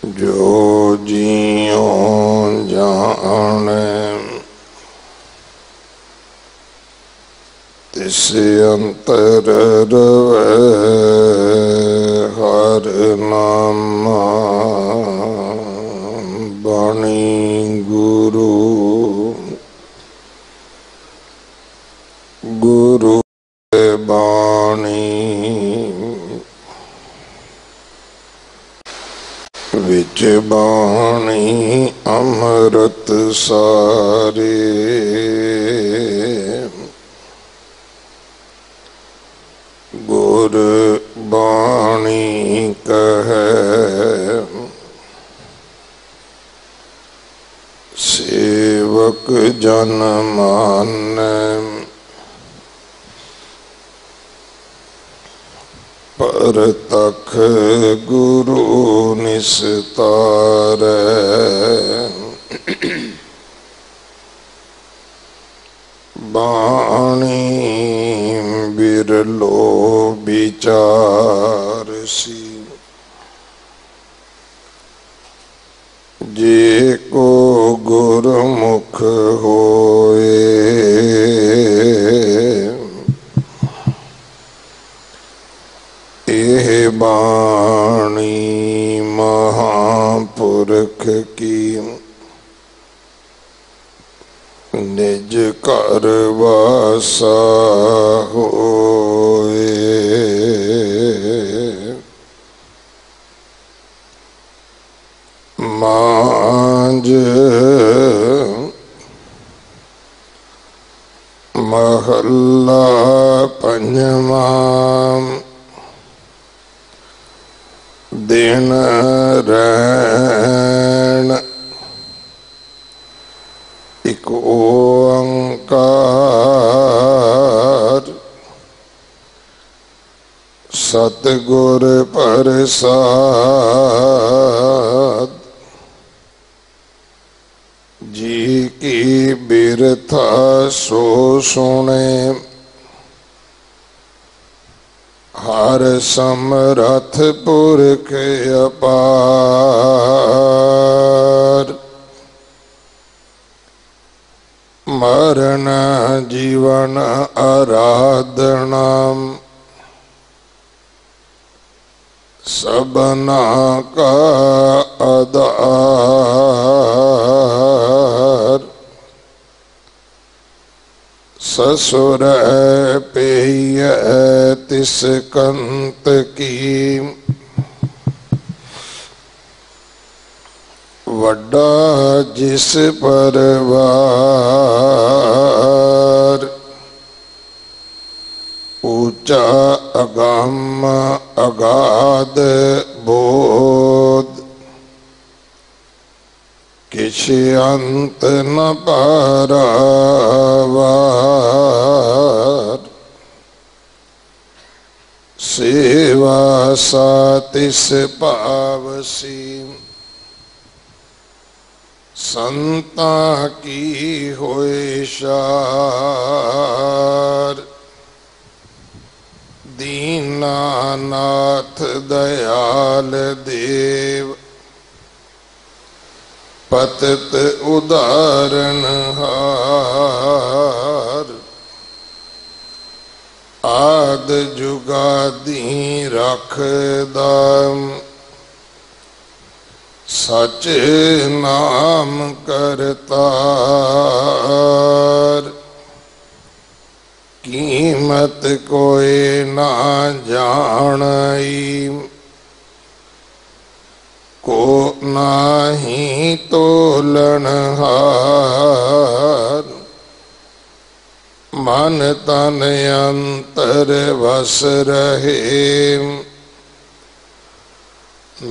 जो जियो जाने तिस अंतर रवै हर नामा बाणी गुरु गुरु बाणी विच बाणी अमृत सारे गुर बाणी कहे सेवक जन मानै परतख गुरु निस्तारै बाणी बिरलो विचारसी जे को गुरमुख होए एह बाणी महापुरख की निज कर वासा होए मांझ महला पंजवा दिन रैन एक ओंकार सतगुर प्रसाद जी की बिरथा सो सुने हर समरथ पुरख अपार मरण जीवन आराधना सबना का आधार ससुर पेय तिस कंत की वड्डा जिस परवार ऊंचा अगम अगाध बोध किछ अंत न पारावार सेवा सातिस पावसी संता की होए शार दीनानाथ दयाल देव पतित उदाहरण हार आद जुगादी रख दाम सच नाम करतार कीमत कोई ना जानाई को नाही तोलनहार मन तन अंतर वस रहे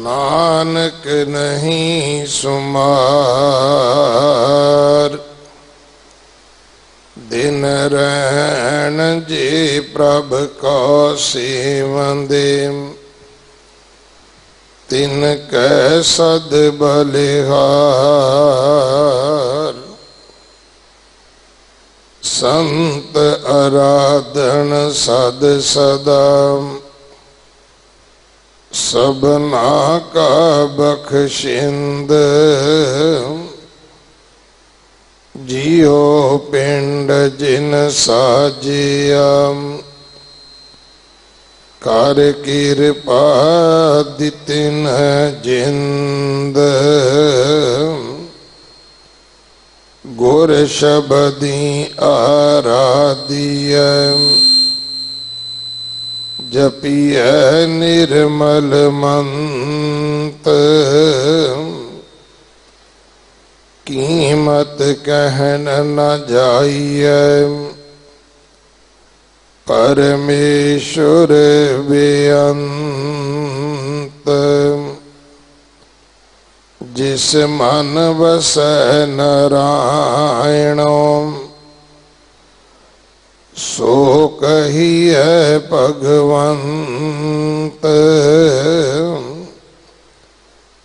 नानक नहीं सुमार दिन रैन जे प्रभ को सेवंदे तिन कै सद बलिहार संत आराधन सद सदा सबना का बख्शिंद जियो पिंड जिन साजिया कर कृपा दितिन जिंद गुर शबदी आराधिय जपिय निर्मल मंत कीमत कहन न जाइए परमेश्वर बेअंत जिस मन बसै नारायणो सो कहिए भगवंत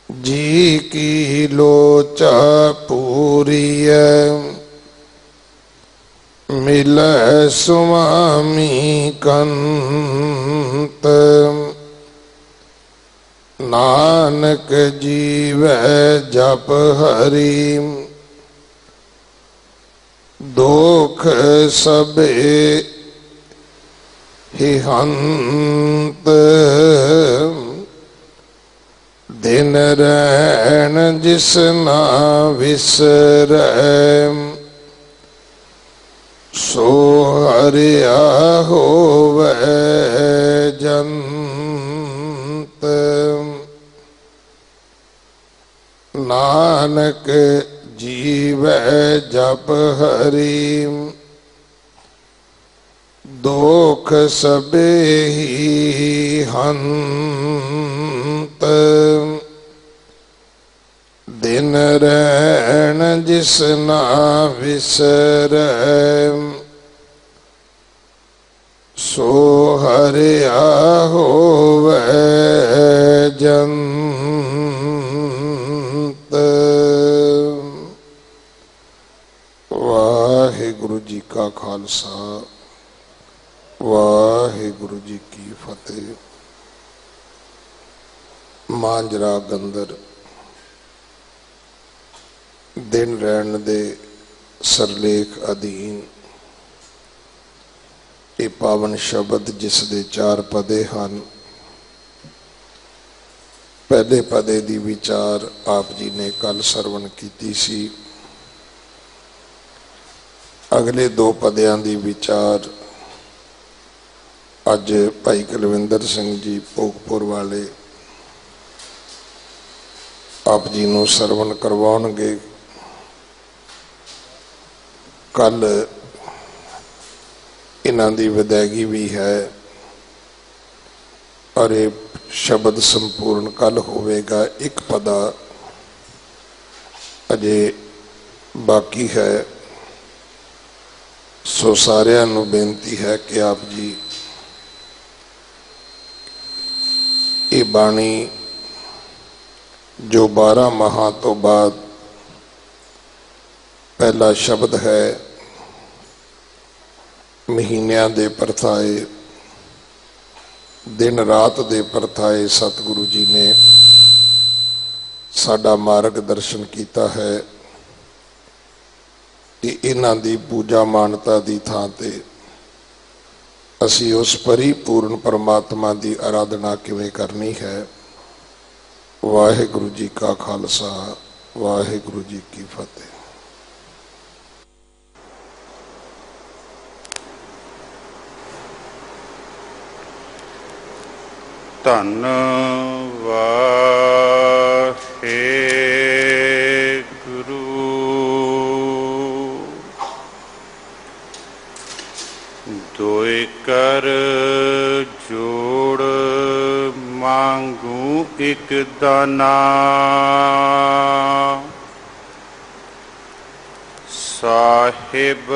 जी की लोचा पूरी मिलै स्वामी कंत नानक जीवै जप हरि दुख सबे ही हंत दिन रैन जिस ना विसरै सो हरिया होवै जंत नानक जीवै जप हरि दुख सबे ही हंत दिन रैन जिस ना विसरै सो हरिया होवै जंत। वाहिगुरु जी का खालसा वाहिगुरु जी की फतेह। मांजरा गंदर दिन रैन दे सरलेख अधीन ये पावन शब्द जिस दे चार पदे हैं। पहले पदे दी विचार आप जी ने कल सरवण की सी। अगले दो पदियां दी विचार अज भाई कुलविंदर सिंह जी भोगपुर वाले आप जी नूं सरवण करवाउणगे। कल इन्हां दी विदायगी भी है और ये शब्द संपूर्ण कल होवेगा। एक पदा अजे बाकी है। सो सारियां नूं बेनती है कि आप जी ये बाणी जो 12 माह तो बाद पहला शब्द है महीनियां दे परथाए दिन रात दे परथाए सतगुरु जी ने साडा मार्गदर्शन किया है कि इन्हां दी पूजा मानता दी थां ते असी उस परिपूर्ण परमात्मा की आराधना किवें करनी है। वाहिगुरु जी का खालसा वाहिगुरु जी की फतेह। धन वाहेगुरु दोए कर जोड़ मांगू एक दाना साहिब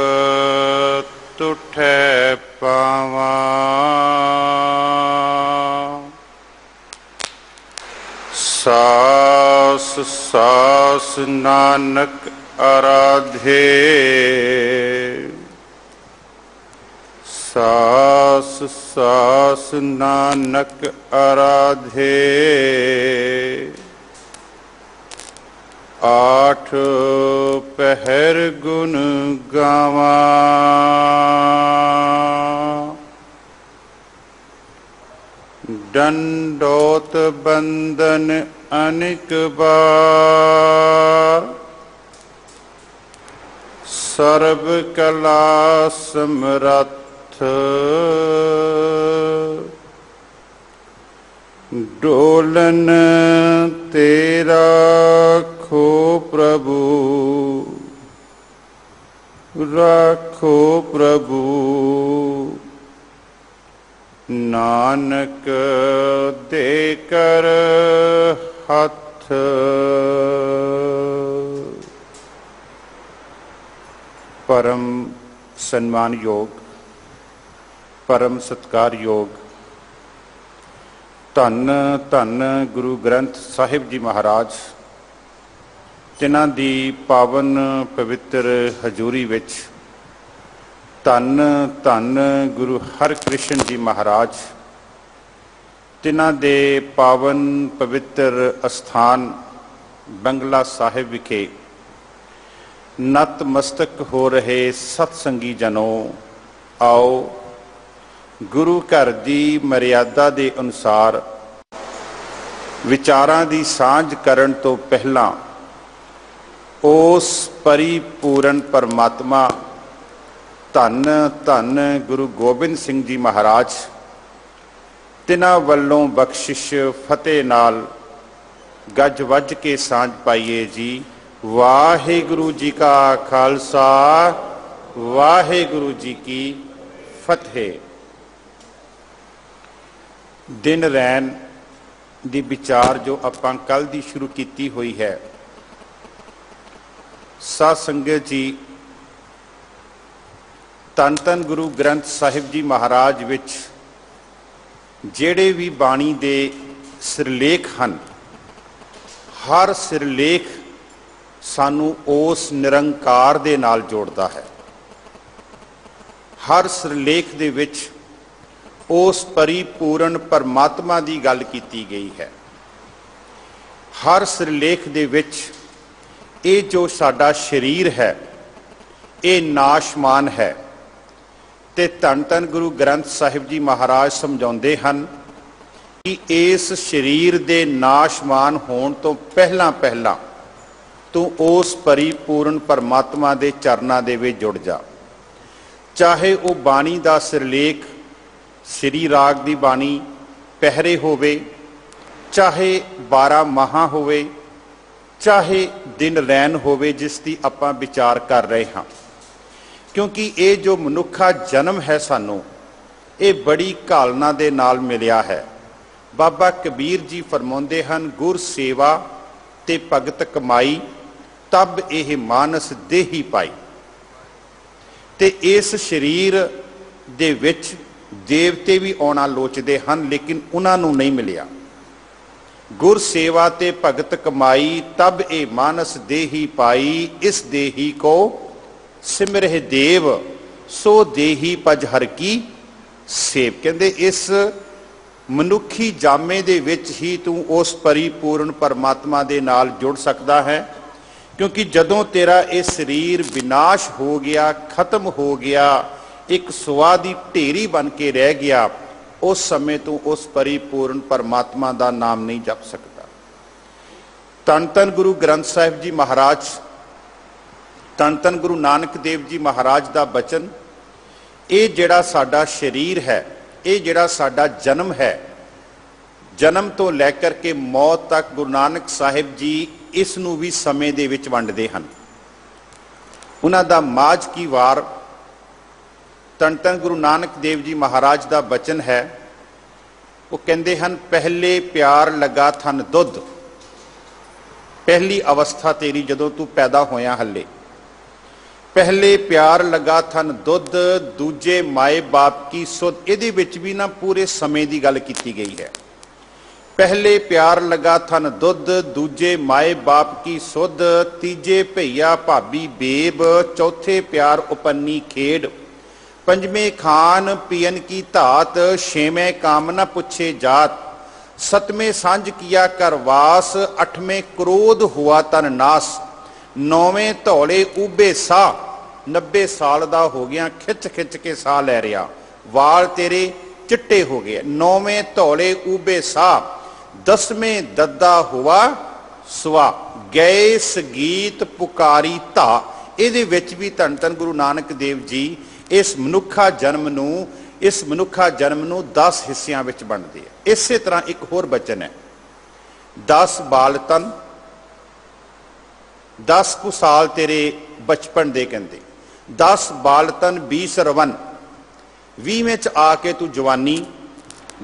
तुठै पावा सास सास नानक आराधे सास सास नानक आराधे, आठ पहर गुण गावा। दंडोत बंदन अनेक बार, सर्व कला समरथ। डोलन तेरा खो प्रभु, राखो प्रभु। नानक देकर हथ। परम सम्मान योग, परम सत्कार योग धन धन गुरु ग्रंथ साहिब जी महाराज, जिन्हां दी पावन पवित्र हजूरी विच धन धन गुरु हरकृष्ण जी महाराज, जिन्हां दे पावन पवित्र अस्थान बंगला साहिब विखे नतमस्तक हो रहे सत्संगी जनों, आओ गुरु घर की मर्यादा के अनुसार विचारां की सांझ करन तो पहला उस परिपूर्ण परमात्मा धन धन गुरु गोबिंद सिंह जी महाराज, तिन्हां वल्लों बख्शिश फतेह नाल गज वज के सांझ पाइए जी। वाहिगुरु जी का खालसा, वाहिगुरु जी की फतेह। दिन रैन दी विचार जो आपां कल दी शुरू की हुई है, साध संगत जी धन धन गुरु ग्रंथ साहिब जी महाराज विच जेड़े भी बाणी दे सिरलेख हन, हर सिरलेख सानू उस निरंकार दे नाल जोड़दा है। हर सिरलेख दे विच उस परिपूर्ण परमात्मा की गल की गई है। हर सिरलेख दे विच ये जो साडा शरीर है ये नाशमान है, ते धन धन गुरु ग्रंथ साहिब जी महाराज समझाउंदे हन कि इस शरीर दे नाशमान होण तो पहला पहला तू उस परिपूर्ण परमात्मा दे चरनां दे विच जुड़ जा। चाहे वो बाणी दा सिरलेख श्री राग दी बाणी पहरे होवे, चाहे 12 माह होवे, चाहे दिन रैन होवे जिसकी आपां विचार कर रहे हाँ। क्योंकि ये जो मनुखा जन्म है सानू ये बड़ी घालना दे नाल मिलिया है। बाबा कबीर जी फरमाउंदे हन, गुर सेवा ते भगत कमाई तब यह मानस देही पाई। ते इस शरीर दे विच देवते भी आना लोचदे हन, लेकिन उन्होंने नहीं मिलिया। गुर सेवा ते भगत कमाई तब ए मानस देही पाई, इस देही को सिमरह देव सो देही पज हर की सेव। कहंदे इस मनुखी जामे दे विच ही तू उस परिपूर्ण परमात्मा दे नाल जुड़ सकदा है। क्योंकि जदों तेरा ये शरीर विनाश हो गया, खत्म हो गया, एक सुआ दी ढेरी बन के रह गया, उस समय तू उस परिपूर्ण परमात्मा का नाम नहीं जप सकता। धन धन गुरु ग्रंथ साहिब जी महाराज, धन धन गुरु नानक देव जी महाराज का बचन, ये जिहड़ा साडा शरीर है, ये जिहड़ा साडा जन्म है, जन्म तो लैकर के मौत तक गुरु नानक साहिब जी इसनूं भी समय दे विच वंडदे हन। उन्हां दा माज की वार धन धन गुरु नानक देव जी महाराज का बचन है। वो कहते हैं, पहले प्यार लगा थन दुध। पहली अवस्था तेरी जदों तू पैदा होया हले, पहले प्यार लगा थन दुध, दूजे माए बाप की सुध। इहदे विच भी ना पूरे समय की गल की गई है। पहले प्यार लगा थन दुध, दूजे माए बाप की सुध, तीजे भैया भाभी बेब, चौथे प्यार उपन्नी खेड, पंजवें खान पियन की धात, छेवें काम न पुछे जात, सतवें सांझ किया कर वास, अठवें क्रोध हुआ तन नास, नौवें धौले उबे सा, 90 साल दा हो गया खिच खिच के साह लै रहा, वाल तेरे चिट्टे हो गए, नौवें धौले उबे सा, 10वें दद्दा हुआ स्वा, गए संगीत पुकारी धा। ਇਹਦੇ ਵਿੱਚ ਵੀ ਧੰਨ ਧੰਨ ਗੁਰੂ ਨਾਨਕ ਦੇਵ ਜੀ ਇਸ ਮਨੁੱਖਾ ਜਨਮ ਨੂੰ 10 ਹਿੱਸਿਆਂ ਵਿੱਚ ਵੰਡਦੇ ਆ। ਇਸੇ ਤਰ੍ਹਾਂ ਇੱਕ ਹੋਰ ਬਚਨ ਹੈ, 10 ਬਾਲਤਨ, 10 ਕੁ ਸਾਲ ਤੇਰੇ ਬਚਪਨ ਦੇ ਕਹਿੰਦੇ, 10 ਬਾਲਤਨ 20 ਰਵਨ, 20ਵੇਂ ਚ ਆ ਕੇ ਤੂੰ ਜਵਾਨੀ,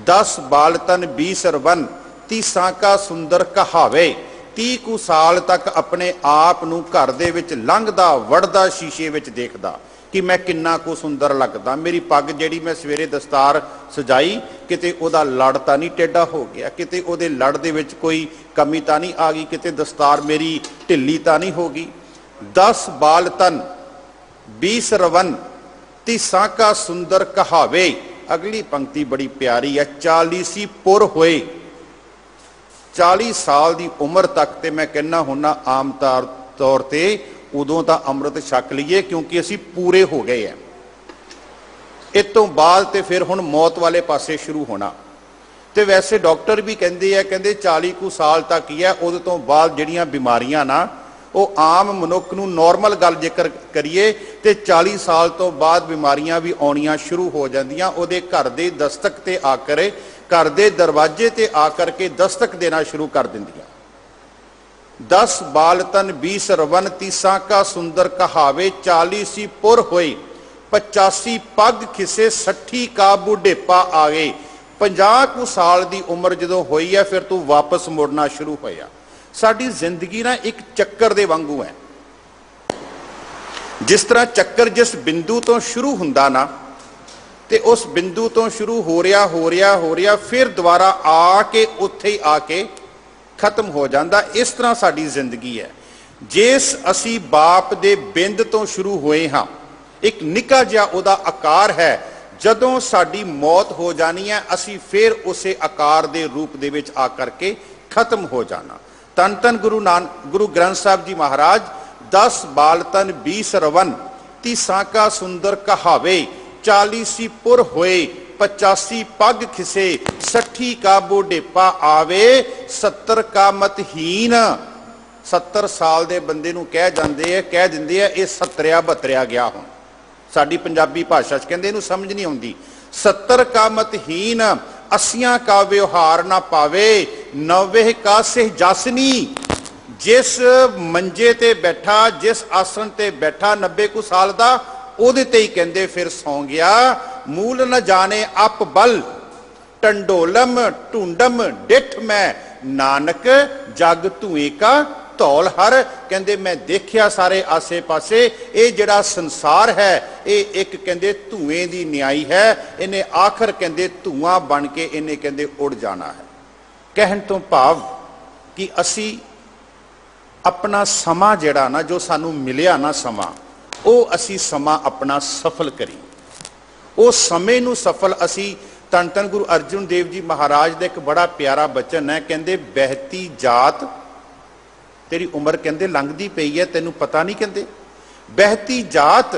10 ਬਾਲਤਨ 20 ਰਵਨ, 30 ਕਾ ਸੁੰਦਰ ਕਹਾਵੇ, 30 ਕੁ ਸਾਲ ਤੱਕ ਆਪਣੇ ਆਪ ਨੂੰ ਘਰ ਦੇ ਵਿੱਚ ਲੰਘਦਾ ਵੜਦਾ ਸ਼ੀਸ਼ੇ ਵਿੱਚ ਦੇਖਦਾ ਕਿ ਮੈਂ ਕਿੰਨਾ ਕੁ ਸੁੰਦਰ ਲੱਗਦਾ, ਮੇਰੀ ਪੱਗ ਜਿਹੜੀ ਮੈਂ ਸਵੇਰੇ ਦਸਤਾਰ ਸਜਾਈ ਕਿਤੇ ਉਹਦਾ ਲੜ ਤਾਂ ਨਹੀਂ ਟੇਢਾ ਹੋ ਗਿਆ, ਕਿਤੇ ਉਹਦੇ ਲੜ ਦੇ ਵਿੱਚ ਕੋਈ ਕਮੀ ਤਾਂ ਨਹੀਂ ਆ ਗਈ, ਕਿਤੇ ਦਸਤਾਰ ਮੇਰੀ ਢਿੱਲੀ ਤਾਂ ਨਹੀਂ ਹੋ ਗਈ। 10 ਬਾਲਤਨ 20 ਰਵਨ, 30 ਕਾ ਸੁੰਦਰ ਕਹਾਵੇ। ਅਗਲੀ ਪੰਕਤੀ ਬੜੀ ਪਿਆਰੀ ਹੈ, 40 ਪੁਰ ਹੋਏ, 40 ਸਾਲ ਦੀ ਉਮਰ ਤੱਕ ਤੇ ਮੈਂ ਕਹਿੰਦਾ ਹੁੰਨਾ ਆਮ ਤੌਰ ਤੇ ਉਦੋਂ ਤਾਂ ਅੰਮ੍ਰਿਤ ਛਕ ਲਈਏ ਕਿਉਂਕਿ ਅਸੀਂ ਪੂਰੇ ਹੋ ਗਏ ਆ। ਇਸ ਤੋਂ ਬਾਅਦ ਤੇ ਫਿਰ ਹੁਣ ਮੌਤ ਵਾਲੇ ਪਾਸੇ ਸ਼ੁਰੂ ਹੋਣਾ। ਤੇ ਵੈਸੇ ਡਾਕਟਰ ਵੀ ਕਹਿੰਦੇ ਆ, ਕਹਿੰਦੇ 40 ਕੁ ਸਾਲ ਤੱਕ ਹੀ ਹੈ, ਉਹਦੇ ਤੋਂ ਬਾਅਦ ਜਿਹੜੀਆਂ ਬਿਮਾਰੀਆਂ ਨਾ ਉਹ ਆਮ ਮਨੁੱਖ ਨੂੰ ਨੋਰਮਲ ਗੱਲ ਜੇਕਰ ਕਰੀਏ ਤੇ 40 ਸਾਲ ਤੋਂ ਬਾਅਦ ਬਿਮਾਰੀਆਂ ਵੀ ਆਉਣੀਆਂ ਸ਼ੁਰੂ ਹੋ ਜਾਂਦੀਆਂ। ਉਹਦੇ ਘਰ ਦੇ ਦਸਤਕ ਤੇ ਆ ਕਰੇ, घर दे दरवाजे ते आकर के दस्तक देना शुरू कर दिंदियां। 10 बालतन 20 रवन, 30 का सुंदर कहावे, 40 पुर होए, 85 पग खिसे, 60 का बुढ़ेपा आ गए। 50 कुछ साल की उम्र जो होई है फिर तू वापस मुड़ना शुरू होया। साडी जिंदगी ना एक चक्कर दे वांगू है। जिस तरह चक्कर जिस बिंदु तो शुरू हुंदा ना ते उस बिंदु तो शुरू हो रहा फिर दोबारा आके उत्थे ही आके खत्म हो जाता। इस तरह साडी जिंदगी है। जिस असी बाप दे बिंद तो शुरू हुए हाँ, एक निक्का जिहा उहदा आकार है, जदों साडी मौत हो जानी है असी फिर उसे आकार दे रूप दे विच आकर के खत्म हो जाना। धन धन गुरु ग्रंथ साहब जी महाराज 10 बालतन 20 रवन, 30 का सुंदर कहावे, 40 पुर होए, 85 पग खिसे, 60 का बुढ़ेपा आवे, 70 का मतहीन। 70 साल दे बंदे नूं कह दिंदे आ ये 70 गया हुण। साडी पंजाबी भाषा च कहंदे इहनूं समझ नहीं आउंदी। 70 का मतहीन, 80 का व्यवहार ना पावे, 90 का सहजासनी। जिस मंजे ते बैठा, जिस आसन ते बैठा 90 कुछ साल दा, ਉਹਦੇ ਤੇ ਹੀ ਕਹਿੰਦੇ ਫਿਰ ਸੌਂ ਗਿਆ। ਮੂਲ ਨ ਜਾਣੇ ਅਪ ਬਲ, ਟੰਡੋਲਮ ਢੂੰਡਮ ਡਿਠ ਮੈਂ, ਨਾਨਕ ਜਗ ਧੂਏ ਕਾ ਧੌਲ ਹਰ। ਕਹਿੰਦੇ ਮੈਂ ਦੇਖਿਆ ਸਾਰੇ ਆਸੇ ਪਾਸੇ, ਇਹ ਜਿਹੜਾ ਸੰਸਾਰ ਹੈ ਇਹ ਇੱਕ ਕਹਿੰਦੇ ਧੂਏ ਦੀ ਨਿਆਈ ਹੈ, ਇਹਨੇ ਆਖਰ ਕਹਿੰਦੇ ਧੂਆਂ ਬਣ ਕੇ ਇਹਨੇ ਕਹਿੰਦੇ ਉੜ ਜਾਣਾ ਹੈ। ਕਹਿਣ ਤੋਂ ਭਾਵ ਕਿ ਅਸੀਂ ਆਪਣਾ ਸਮਾਂ ਜਿਹੜਾ ਨਾ ਜੋ ਸਾਨੂੰ ਮਿਲਿਆ ਨਾ ਸਮਾਂ, ਉਹ ਅਸੀਂ ਸਮਾਂ ਆਪਣਾ ਸਫਲ ਕਰੀਏ। ਉਹ ਸਮੇਂ ਨੂੰ ਸਫਲ ਅਸੀਂ ਧੰਨ ਧੰਨ ਗੁਰੂ ਅਰਜਨ ਦੇਵ ਜੀ ਮਹਾਰਾਜ ਦਾ ਇੱਕ ਬੜਾ ਪਿਆਰਾ ਬਚਨ ਹੈ, ਕਹਿੰਦੇ ਬਹਿਤੀ ਜਾਤ, ਤੇਰੀ ਉਮਰ ਕਹਿੰਦੇ ਲੰਘਦੀ ਪਈ ਹੈ ਤੈਨੂੰ ਪਤਾ ਨਹੀਂ, ਕਹਿੰਦੇ ਬਹਿਤੀ ਜਾਤ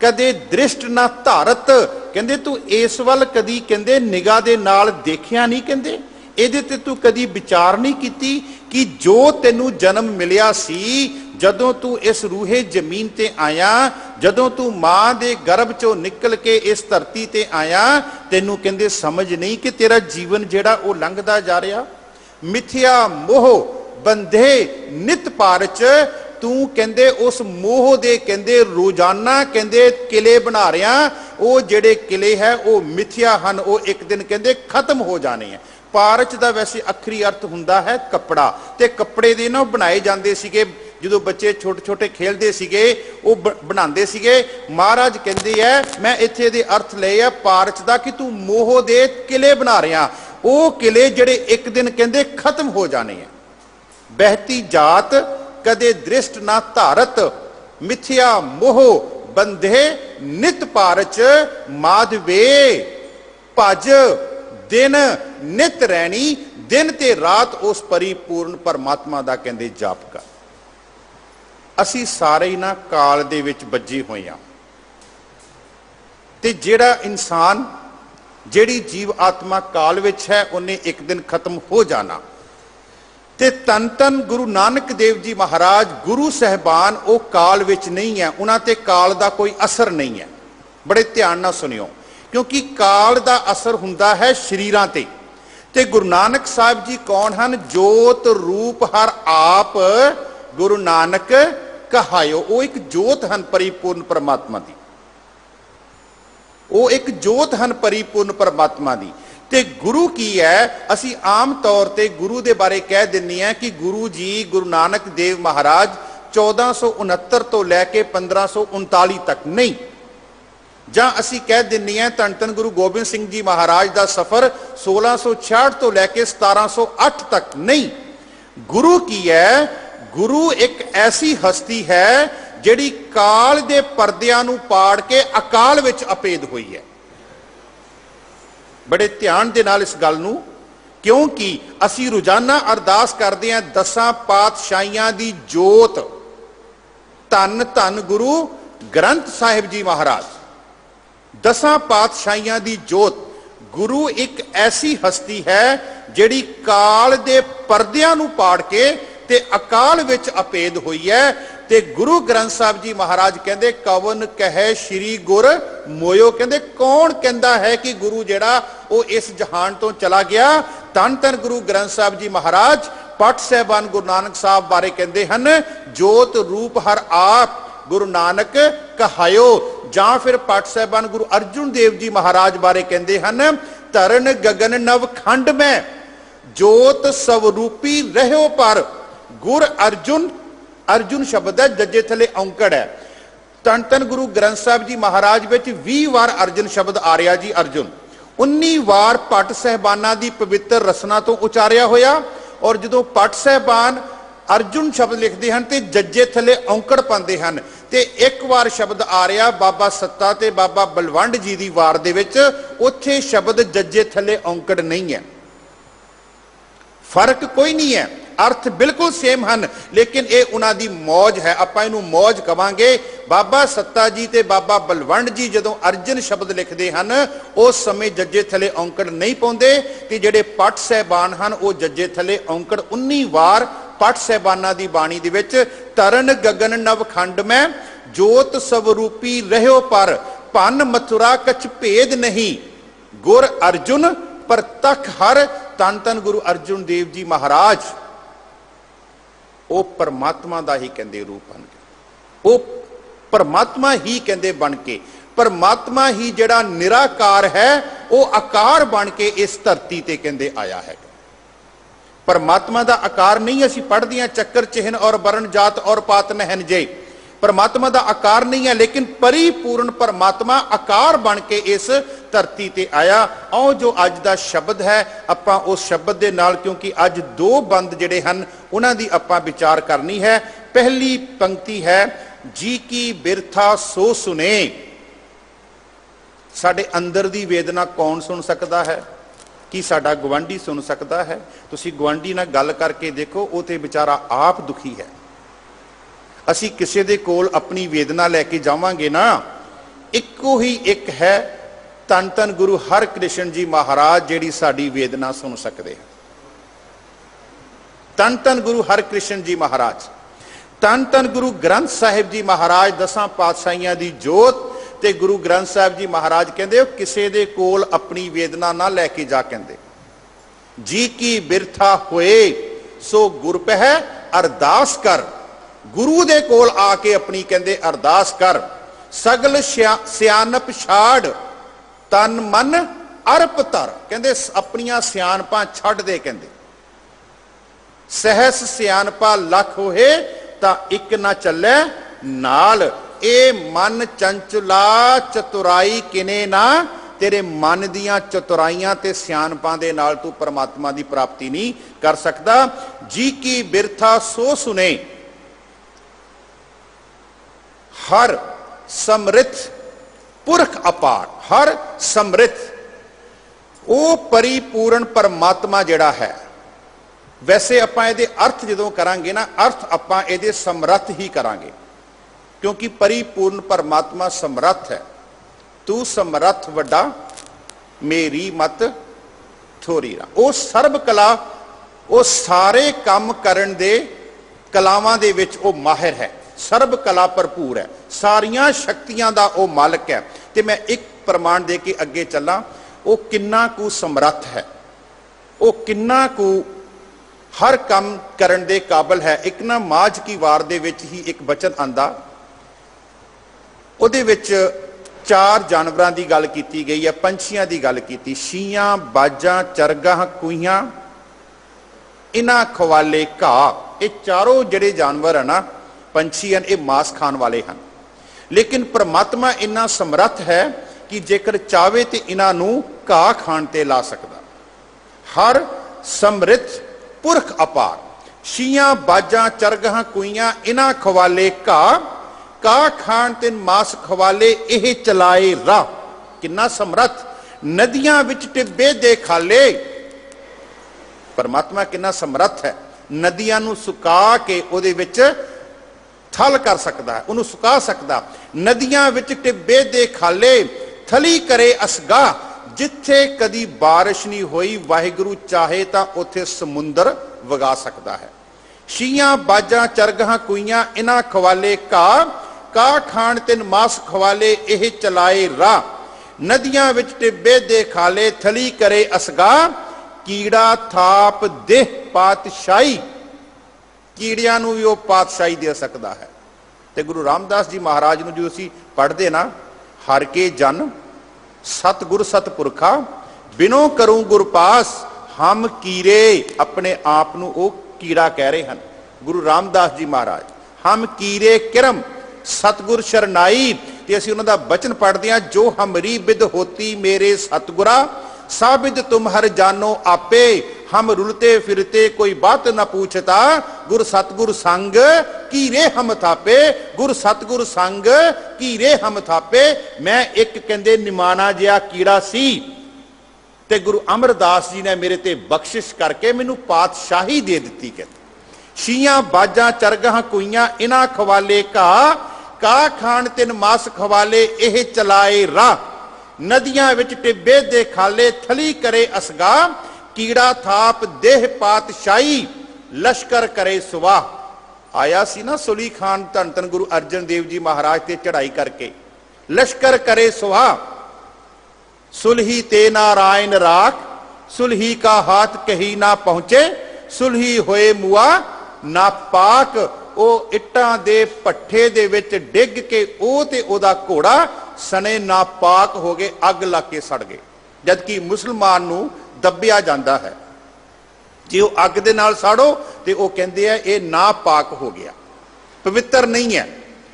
ਕਦੇ ਦ੍ਰਿਸ਼ਟ ਨਾ ਧਾਰਤ, ਕਹਿੰਦੇ ਤੂੰ ਇਸ ਵੱਲ ਕਦੀ ਕਹਿੰਦੇ ਨਿਗਾਹ ਦੇ ਨਾਲ ਦੇਖਿਆ ਨਹੀਂ, ਕਹਿੰਦੇ ਇਹਦੇ ਤੇ ਤੂੰ ਕਦੀ ਵਿਚਾਰ ਨਹੀਂ ਕੀਤੀ ਕਿ ਜੋ ਤੈਨੂੰ ਜਨਮ ਮਿਲਿਆ ਸੀ, ਜਦੋਂ ਤੂੰ ਇਸ ਰੂਹੇ ਜ਼ਮੀਨ ਤੇ ਆਇਆ, ਜਦੋਂ ਤੂੰ ਮਾਂ ਦੇ ਗਰਭ ਚੋਂ ਨਿਕਲ ਕੇ ਇਸ ਧਰਤੀ ਤੇ ਆਇਆ, ਤੈਨੂੰ ਕਹਿੰਦੇ ਸਮਝ ਨਹੀਂ ਕਿ ਤੇਰਾ ਜੀਵਨ ਜਿਹੜਾ ਉਹ ਲੰਘਦਾ ਜਾ ਰਿਹਾ। ਮਿਥਿਆ ਮੋਹ ਬੰਧੇ ਨਿਤ ਪਾਰਚ, ਤੂੰ ਕਹਿੰਦੇ ਉਸ ਮੋਹ ਦੇ ਕਹਿੰਦੇ ਰੋਜ਼ਾਨਾ ਕਹਿੰਦੇ ਕਿਲੇ ਬਣਾ ਰਿਆ। ਉਹ ਜਿਹੜੇ ਕਿਲੇ ਹੈ ਉਹ ਮਿਥਿਆ ਹਨ, ਉਹ ਇੱਕ ਦਿਨ ਕਹਿੰਦੇ ਖਤਮ ਹੋ ਜਾਣੇ ਆ। ਪਾਰਚ ਦਾ ਵੈਸੇ ਅੱਖਰੀ ਅਰਥ ਹੁੰਦਾ ਹੈ ਕੱਪੜਾ, ਤੇ ਕੱਪੜੇ ਦੇ ਨਾ ਬਣਾਏ ਜਾਂਦੇ ਸੀਗੇ ਜਦੋਂ ਬੱਚੇ ਛੋਟੇ ਛੋਟੇ ਖੇਲਦੇ ਸੀਗੇ, ਉਹ ਬਣਾਉਂਦੇ ਸੀਗੇ। ਮਹਾਰਾਜ ਕਹਿੰਦੇ ਆ ਮੈਂ ਇੱਥੇ ਦੇ ਅਰਥ ਲਏ ਆ ਪਾਰਚ ਦਾ ਕਿ ਤੂੰ ਮੋਹ ਦੇ ਕਿਲੇ ਬਣਾ ਰਿਹਾ, ਉਹ ਕਿਲੇ ਜਿਹੜੇ ਇੱਕ ਦਿਨ ਕਹਿੰਦੇ ਖਤਮ ਹੋ ਜਾਣੇ ਆ। ਬਹਿਤੀ ਜਾਤ ਕਦੇ ਦ੍ਰਿਸ਼ਟ ਨਾ ਧਾਰਤ, ਮਿਥਿਆ ਮੋਹ बंधे नित पारच माधवे भज दिन नित रैनी दिन ते रात उस परिपूर्ण परमात्मा दा कहंदे जाप कर। असी सारे ही ना काल दे विच बज्जे होए हां ते जिहड़ा इंसान जिहड़ी जीव आत्मा काल विच है उन्हें एक दिन खत्म हो जाना। ते तन तन गुरु नानक देव जी महाराज गुरु सहबान वो काल विच नहीं है, उन्हां ते काल दा कोई असर नहीं है। बड़े ध्यान नाल सुनियो, क्योंकि काल दा असर हुंदा है शरीरां ते गुरु नानक साहब जी कौन हन? जोत रूप हर आप गुरु नानक कहायो। वो एक जोत हन परिपूर्ण परमात्मा दी, वो एक जोत हन परिपूर्ण परमात्मा दी। ते गुरु की है, असी आम तौर ते गुरु दे बारे कह दिन्ने हैं कि गुरु जी गुरु नानक देव महाराज 1469 तो लैके 1539 तक नहीं, जां असी कह दिन्ने हैं धन धन गुरु गोबिंद सिंह जी महाराज का सफर 1666 तो लैके 1708 तक नहीं। गुरु की है, गुरु एक ऐसी हस्ती है जिहड़ी काल दे परदियां नूं पाड़ के अकाल विच अपेद हुई है। बड़े ध्यान दे नाल इस गल नूं, क्योंकि असी रोजाना अरदास करते हैं 10 पातशाहियां दी जोत धन धन गुरु ग्रंथ साहिब जी महाराज। 10 पातशाहियां दी जोत। गुरु एक ऐसी हस्ती है जिहड़ी काल दे परदियां नूं पाड़ के ते अकाल विच अपेद हुई है। ते गुरु ग्रंथ साहब जी महाराज कहते कवन कहे श्री गुर मोयो, कहते कौन कहता है कि गुरु जेड़ा वो इस जहान तो चला गया। धन धन गुरु ग्रंथ साहब जी महाराज पट साहबान गुरु नानक साहब बारे कहते हैं जोत रूप हर आप गुरु नानक कहायो। जां फिर पट साहबान गुरु अर्जुन देव जी महाराज बारे कहते हैं तरन गगन नव खंड में जोत स्वरूपी रहो पर गुर अर्जुन। अर्जुन शब्द है जजे थले औंकड़ है। धन धन गुरु ग्रंथ साहब जी महाराज विच 20 वार अर्जुन शब्द आ रहा जी अर्जुन। 19 वार पट साहबाना दी पवित्र रसना तो उचारिया होया। और जो पट साहबान अर्जुन शब्द लिखते हैं तो जजे थले औंकड़ पाते हैं। ते एक वार शब्द आ रहा बाबा सत्ता ते बाबा बलवंड जी की वार दे विच, उत्थे शब्द जजे थले औंकड़ नहीं है। फर्क कोई नहीं है, अर्थ बिल्कुल सेम हैं, लेकिन ये उन्हां दी मौज है। आपां इहनूं मौज कवांगे। बाबा सत्ता जी ते बाबा बलवंड जी जदों अर्जन शब्द लिखते हैं उस समय जज्जे थले औंकड़ नहीं पाउंदे ते जिहड़े पट साहबान हैं वो जज्जे थले औंकड़ 19 वार पट साहबाना दी बाणी दे विच तरन गगन नव खंड में जोत स्वरूपी रहो पर भन मथुरा कछ भेद नहीं गुर अर्जुन प्रतख हर। धन धन गुरु अर्जुन देव जी महाराज वो परमात्मा दा ही कहंदे रूप बन के, वो परमात्मा ही कहंदे बन के, परमात्मा ही जिहड़ा निराकार है वो आकार बन के इस धरती ते कहंदे आया है। परमात्मा दा आकार नहीं असीं पढ़दे हां चक्कर चिन्ह और वर्ण जात और पात नहन जे, परमात्मा दा आकार नहीं है, लेकिन परिपूर्ण परमात्मा आकार बन के इस धरती ते आया। आओ जो अज दा शब्द है आपां उस शब्द दे नाल, क्योंकि अज 2 बंद जिहड़े हन उन्हां दी आपां विचार करनी है। पहली पंक्ति है जी की बिरथा सो सुने। साडे अंदर दी वेदना कौन सुन सकता है? कि साडा गवांढी सुन सकता है? तुसीं गवांढी नाल गल करके देखो, वो ते बेचारा आप दुखी है। असी किसी दे कोल अपनी वेदना लैके जावांगे ना, इको ही एक है धन धन गुरु हर कृष्ण जी महाराज जिहड़ी साडी वेदना सुन सकते हैं। धन धन गुरु हर कृष्ण जी महाराज, धन धन गुरु ग्रंथ साहिब जी महाराज 10 पातशाहियां दी जोत ते गुरु ग्रंथ साहिब जी महाराज कहंदे किसी दे कोल अपनी वेदना ना लैके जा, कहंदे जी की बिरथा होए सो गुर पह अरदास कर। गुरु दे कोल आके अपनी कहंदे अरदास कर। सगल सियानप छाड़ तन मन अरप तर, कहंदे अपनियां सियानपां छड्ड दे, कहंदे सहस सियानपा लख होए तां इक ना चले नाल। ए मन चंचला चतुराई किने ना, तेरे मन दियां चतुराइयां ते सियानपां दे नाल तू परमात्मा दी प्राप्ति नहीं कर सकदा। जी की बिरथा सो सुने हर ਸਮਰਿੱਥ ਪੁਰਖ ਅਪਾਰ, ਹਰ ਸਮਰਿੱਥ ਉਹ ਪਰਿਪੂਰਨ ਪਰਮਾਤਮਾ ਜਿਹੜਾ ਹੈ। ਵੈਸੇ ਆਪਾਂ ਇਹਦੇ ਅਰਥ ਜਦੋਂ ਕਰਾਂਗੇ ਨਾ, ਅਰਥ ਆਪਾਂ ਇਹਦੇ ਸਮਰੱਥ ਹੀ ਕਰਾਂਗੇ, ਕਿਉਂਕਿ ਪਰਿਪੂਰਨ ਪਰਮਾਤਮਾ ਸਮਰੱਥ ਹੈ। ਤੂੰ ਸਮਰੱਥ ਵੱਡਾ, ਮੇਰੀ ਮਤ ਥੋੜੀ ਰਾ। ਉਹ ਸਰਬ ਕਲਾ, ਉਹ ਸਾਰੇ ਕੰਮ ਕਰਨ ਦੇ ਕਲਾਵਾਂ ਦੇ ਵਿੱਚ ਉਹ ਮਾਹਿਰ ਹੈ, ਸਰਬ ਕਲਾ ਭਰਪੂਰ ਹੈ, ਸਾਰੀਆਂ ਸ਼ਕਤੀਆਂ ਦਾ ਉਹ ਮਾਲਕ ਹੈ। ਤੇ ਮੈਂ ਇੱਕ ਪ੍ਰਮਾਣ ਦੇ ਕੇ ਅੱਗੇ ਚੱਲਾਂ, ਉਹ ਕਿੰਨਾ ਕੁ ਸਮਰੱਥ ਹੈ, ਉਹ ਕਿੰਨਾ ਕੁ ਹਰ ਕੰਮ ਕਰਨ ਦੇ ਕਾਬਲ ਹੈ। ਇੱਕ ਨਾ ਮਾਝ ਕੀ ਵਾਰ ਦੇ ਵਿੱਚ ਹੀ ਇੱਕ ਬਚਨ ਆਂਦਾ, ਉਹਦੇ ਵਿੱਚ 4 ਜਾਨਵਰਾਂ ਦੀ ਗੱਲ ਕੀਤੀ ਗਈ ਹੈ, ਪੰਛੀਆਂ ਦੀ ਗੱਲ ਕੀਤੀ, ਸ਼ੀਆਂ, ਬਾਜਾਂ, ਚਰਗਾਂ, ਕੂਈਆਂ, ਇਹਨਾਂ ਖਵਾਲੇ ਘਾਹ। ਇਹ ਚਾਰੋਂ ਜਿਹੜੇ ਜਾਨਵਰ ਹਨ ਨਾ, ਪੰਛੀ ਹਨ, ਇਹ ਮਾਸ ਖਾਣ ਵਾਲੇ ਹਨ। ਲੇਕਿਨ ਪਰਮਾਤਮਾ ਇੰਨਾ ਸਮਰੱਥ ਹੈ ਕਿ ਜੇਕਰ ਚਾਹੇ ਤੇ ਇਹਨਾਂ ਨੂੰ ਘਾਹ ਖਾਣ ਤੇ ਲਾ ਸਕਦਾ। ਹਰ ਸਮਰਿੱਥ ਪੁਰਖ ਅਪਾਰ, ਸ਼ੀਆਂ, ਬਾਜਾਂ, ਚਰਗਾਂ, ਕੂਈਆਂ, ਇਹਨਾਂ ਖਵਾਲੇ ਘਾਹ, ਘਾਹ ਖਾਣ ਤੇ ਮਾਸ ਖਵਾਲੇ ਇਹ ਚਲਾਏ ਰਾਹ। ਕਿੰਨਾ ਸਮਰੱਥ। ਨਦੀਆਂ ਵਿੱਚ ਟਿੱਬੇ ਦੇ ਖਾਲੇ, ਪਰਮਾਤਮਾ ਕਿੰਨਾ ਸਮਰੱਥ ਹੈ। ਨਦੀਆਂ ਨੂੰ ਸੁਕਾ ਕੇ ਉਹਦੇ ਵਿੱਚ ਥਲ ਕਰ ਸਕਦਾ ਹੈ, ਉਹਨੂੰ ਸੁਕਾ ਸਕਦਾ। ਨਦੀਆਂ ਵਿੱਚ ਟਿੱਬੇ ਦੇ ਖਾਲੇ, ਥਲੀ ਕਰੇ ਅਸਗਾ। ਜਿੱਥੇ ਕਦੀ ਬਾਰਿਸ਼ ਨਹੀਂ ਹੋਈ, ਵਾਹਿਗੁਰੂ ਚਾਹੇ ਤਾਂ ਉੱਥੇ ਸਮੁੰਦਰ ਵਗਾ ਸਕਦਾ ਹੈ। ਸ਼ੀਆਂ, ਬਾਜਾਂ, ਚਰਗਾਂ, ਕੂਈਆਂ, ਇਹਨਾਂ ਖਵਾਲੇ ਘਾਹ, ਘਾਹ ਖਾਣ ਤੇ ਮਾਸ ਖਵਾਲੇ ਇਹ ਚਲਾਏ ਰਾਹ। ਨਦੀਆਂ ਵਿੱਚ ਟਿੱਬੇ ਦੇ ਖਾਲੇ, ਥਲੀ ਕਰੇ ਅਸਗਾ। ਕੀੜਾ ਥਾਪ ਦੇਹ ਪਾਤਸ਼ਾਹੀ, ਕੀੜਿਆਂ ਨੂੰ ਵੀ ਉਹ ਪਾਤਸ਼ਾਹੀ ਦੇ ਸਕਦਾ ਹੈ। ਤੇ ਗੁਰੂ ਰਾਮਦਾਸ ਜੀ ਮਹਾਰਾਜ ਨੂੰ ਜੋ ਅਸੀਂ ਪੜ੍ਹਦੇ ਨਾ, ਹਰ ਕੇ ਜਨ ਸਤਿਗੁਰ ਸਤਿਪੁਰਖਾ, ਬਿਨੋ ਕਰੂੰ ਗੁਰ ਪਾਸ ਹਮ ਕੀਰੇ। ਆਪਣੇ ਆਪ ਨੂੰ ਉਹ ਕੀੜਾ ਕਹਿ ਰਹੇ ਹਨ ਗੁਰੂ ਰਾਮਦਾਸ ਜੀ ਮਹਾਰਾਜ। ਹਮ ਕੀਰੇ ਕਿਰਮ ਸਤਿਗੁਰ ਸ਼ਰਨਾਈ। ਤੇ ਅਸੀਂ ਉਹਨਾਂ ਦਾ ਬਚਨ ਪੜ੍ਹਦੇ ਹਾਂ, ਜੋ ਹਮਰੀ ਬਿਦ ਹੋਤੀ ਮੇਰੇ ਸਤਿਗੁਰਾ, ਸਾਬਿਦ ਤੁਮ ਹਰ ਜਾਨੋ ਆਪੇ। ਹਮ ਰੁਲਤੇ ਫਿਰਤੇ ਕੋਈ ਬਾਤ ਨਾ ਪੁੱਛਤਾ, ਗੁਰ ਸਤਿਗੁਰ ਸੰਗ ਕੀਰੇ ਹਮ ਥਾਪੇ। ਗੁਰ ਸਤਿਗੁਰ ਸੰਗ ਕੀਰੇ ਹਮ ਥਾਪੇ। ਮੈਂ ਇੱਕ ਕਹਿੰਦੇ ਨਿਮਾਣਾ ਜਿਹਾ ਕੀੜਾ ਸੀ, ਤੇ ਗੁਰੂ ਅਮਰਦਾਸ ਜੀ ਨੇ ਮੇਰੇ ਤੇ ਬਖਸ਼ਿਸ਼ ਕਰਕੇ ਮੈਨੂੰ ਪਾਤਸ਼ਾਹੀ ਦੇ ਦਿੱਤੀ। ਕਹਿੰਦੇ ਸ਼ੀਆਂ, ਬਾਜਾਂ, ਚਰਗਾਂ, ਕੂਈਆਂ, ਇਹਨਾਂ ਖਵਾਲੇ ਘਾਹ, ਘਾਹ ਖਾਣ ਤਿੰਨ ਮਾਸ ਖਵਾਲੇ ਇਹ ਚਲਾਏ ਰਾਹ। ਨਦੀਆਂ ਵਿੱਚ ਟਿੱਬੇ ਦੇ ਖਾਲੇ, ਥਲੀ ਕਰੇ ਅਸਗਾ। ਕੀੜਾ ਥਾਪ ਦੇਹ ਪਾਤਸ਼ਾਹੀ, ਲਸ਼ਕਰ ਕਰੇ ਸੁਵਾਹ। ਆਇਆ ਸੀ ਨਾ ਸੁਲੀ ਖਾਨ ਧੰਨ ਧੰਨ ਗੁਰੂ ਅਰਜਨ ਦੇਵ ਜੀ ਮਹਾਰਾਜ ਤੇ ਚੜ੍ਹਾਈ ਕਰਕੇ, ਲਸ਼ਕਰ ਕਰੇ ਸੁਵਾਹ। ਸੁਲਹੀ ਤੇ ਨਾਰਾਇਣ ਰਾਖ, ਸੁਲਹੀ ਕਾ ਹਾਥ ਕਹੀ ਨਾ ਪਹੁੰਚੇ। ਸੁਲਹੀ ਹੋਏ ਮੁਆ ਨਾ ਪਾਕ। ਉਹ ਇੱਟਾਂ ਦੇ ਭੱਠੇ ਦੇ ਵਿੱਚ ਡਿੱਗ ਕੇ ਉਹ ਤੇ ਉਹਦਾ ਘੋੜਾ ਸਣੇ ਨਾਪਾਕ ਹੋ ਗਏ, ਅੱਗ ਲਾ ਕੇ ਸੜ ਗਏ। ਜਦਕਿ ਮੁਸਲਮਾਨ ਨੂੰ ਦੱਬਿਆ ਜਾਂਦਾ ਹੈ, ਜੇ ਉਹ ਅੱਗ ਦੇ ਨਾਲ ਸਾੜੋ ਤੇ ਉਹ ਕਹਿੰਦੇ ਆ ਇਹ ਨਾਪਾਕ ਹੋ ਗਿਆ, ਪਵਿੱਤਰ ਨਹੀਂ ਹੈ।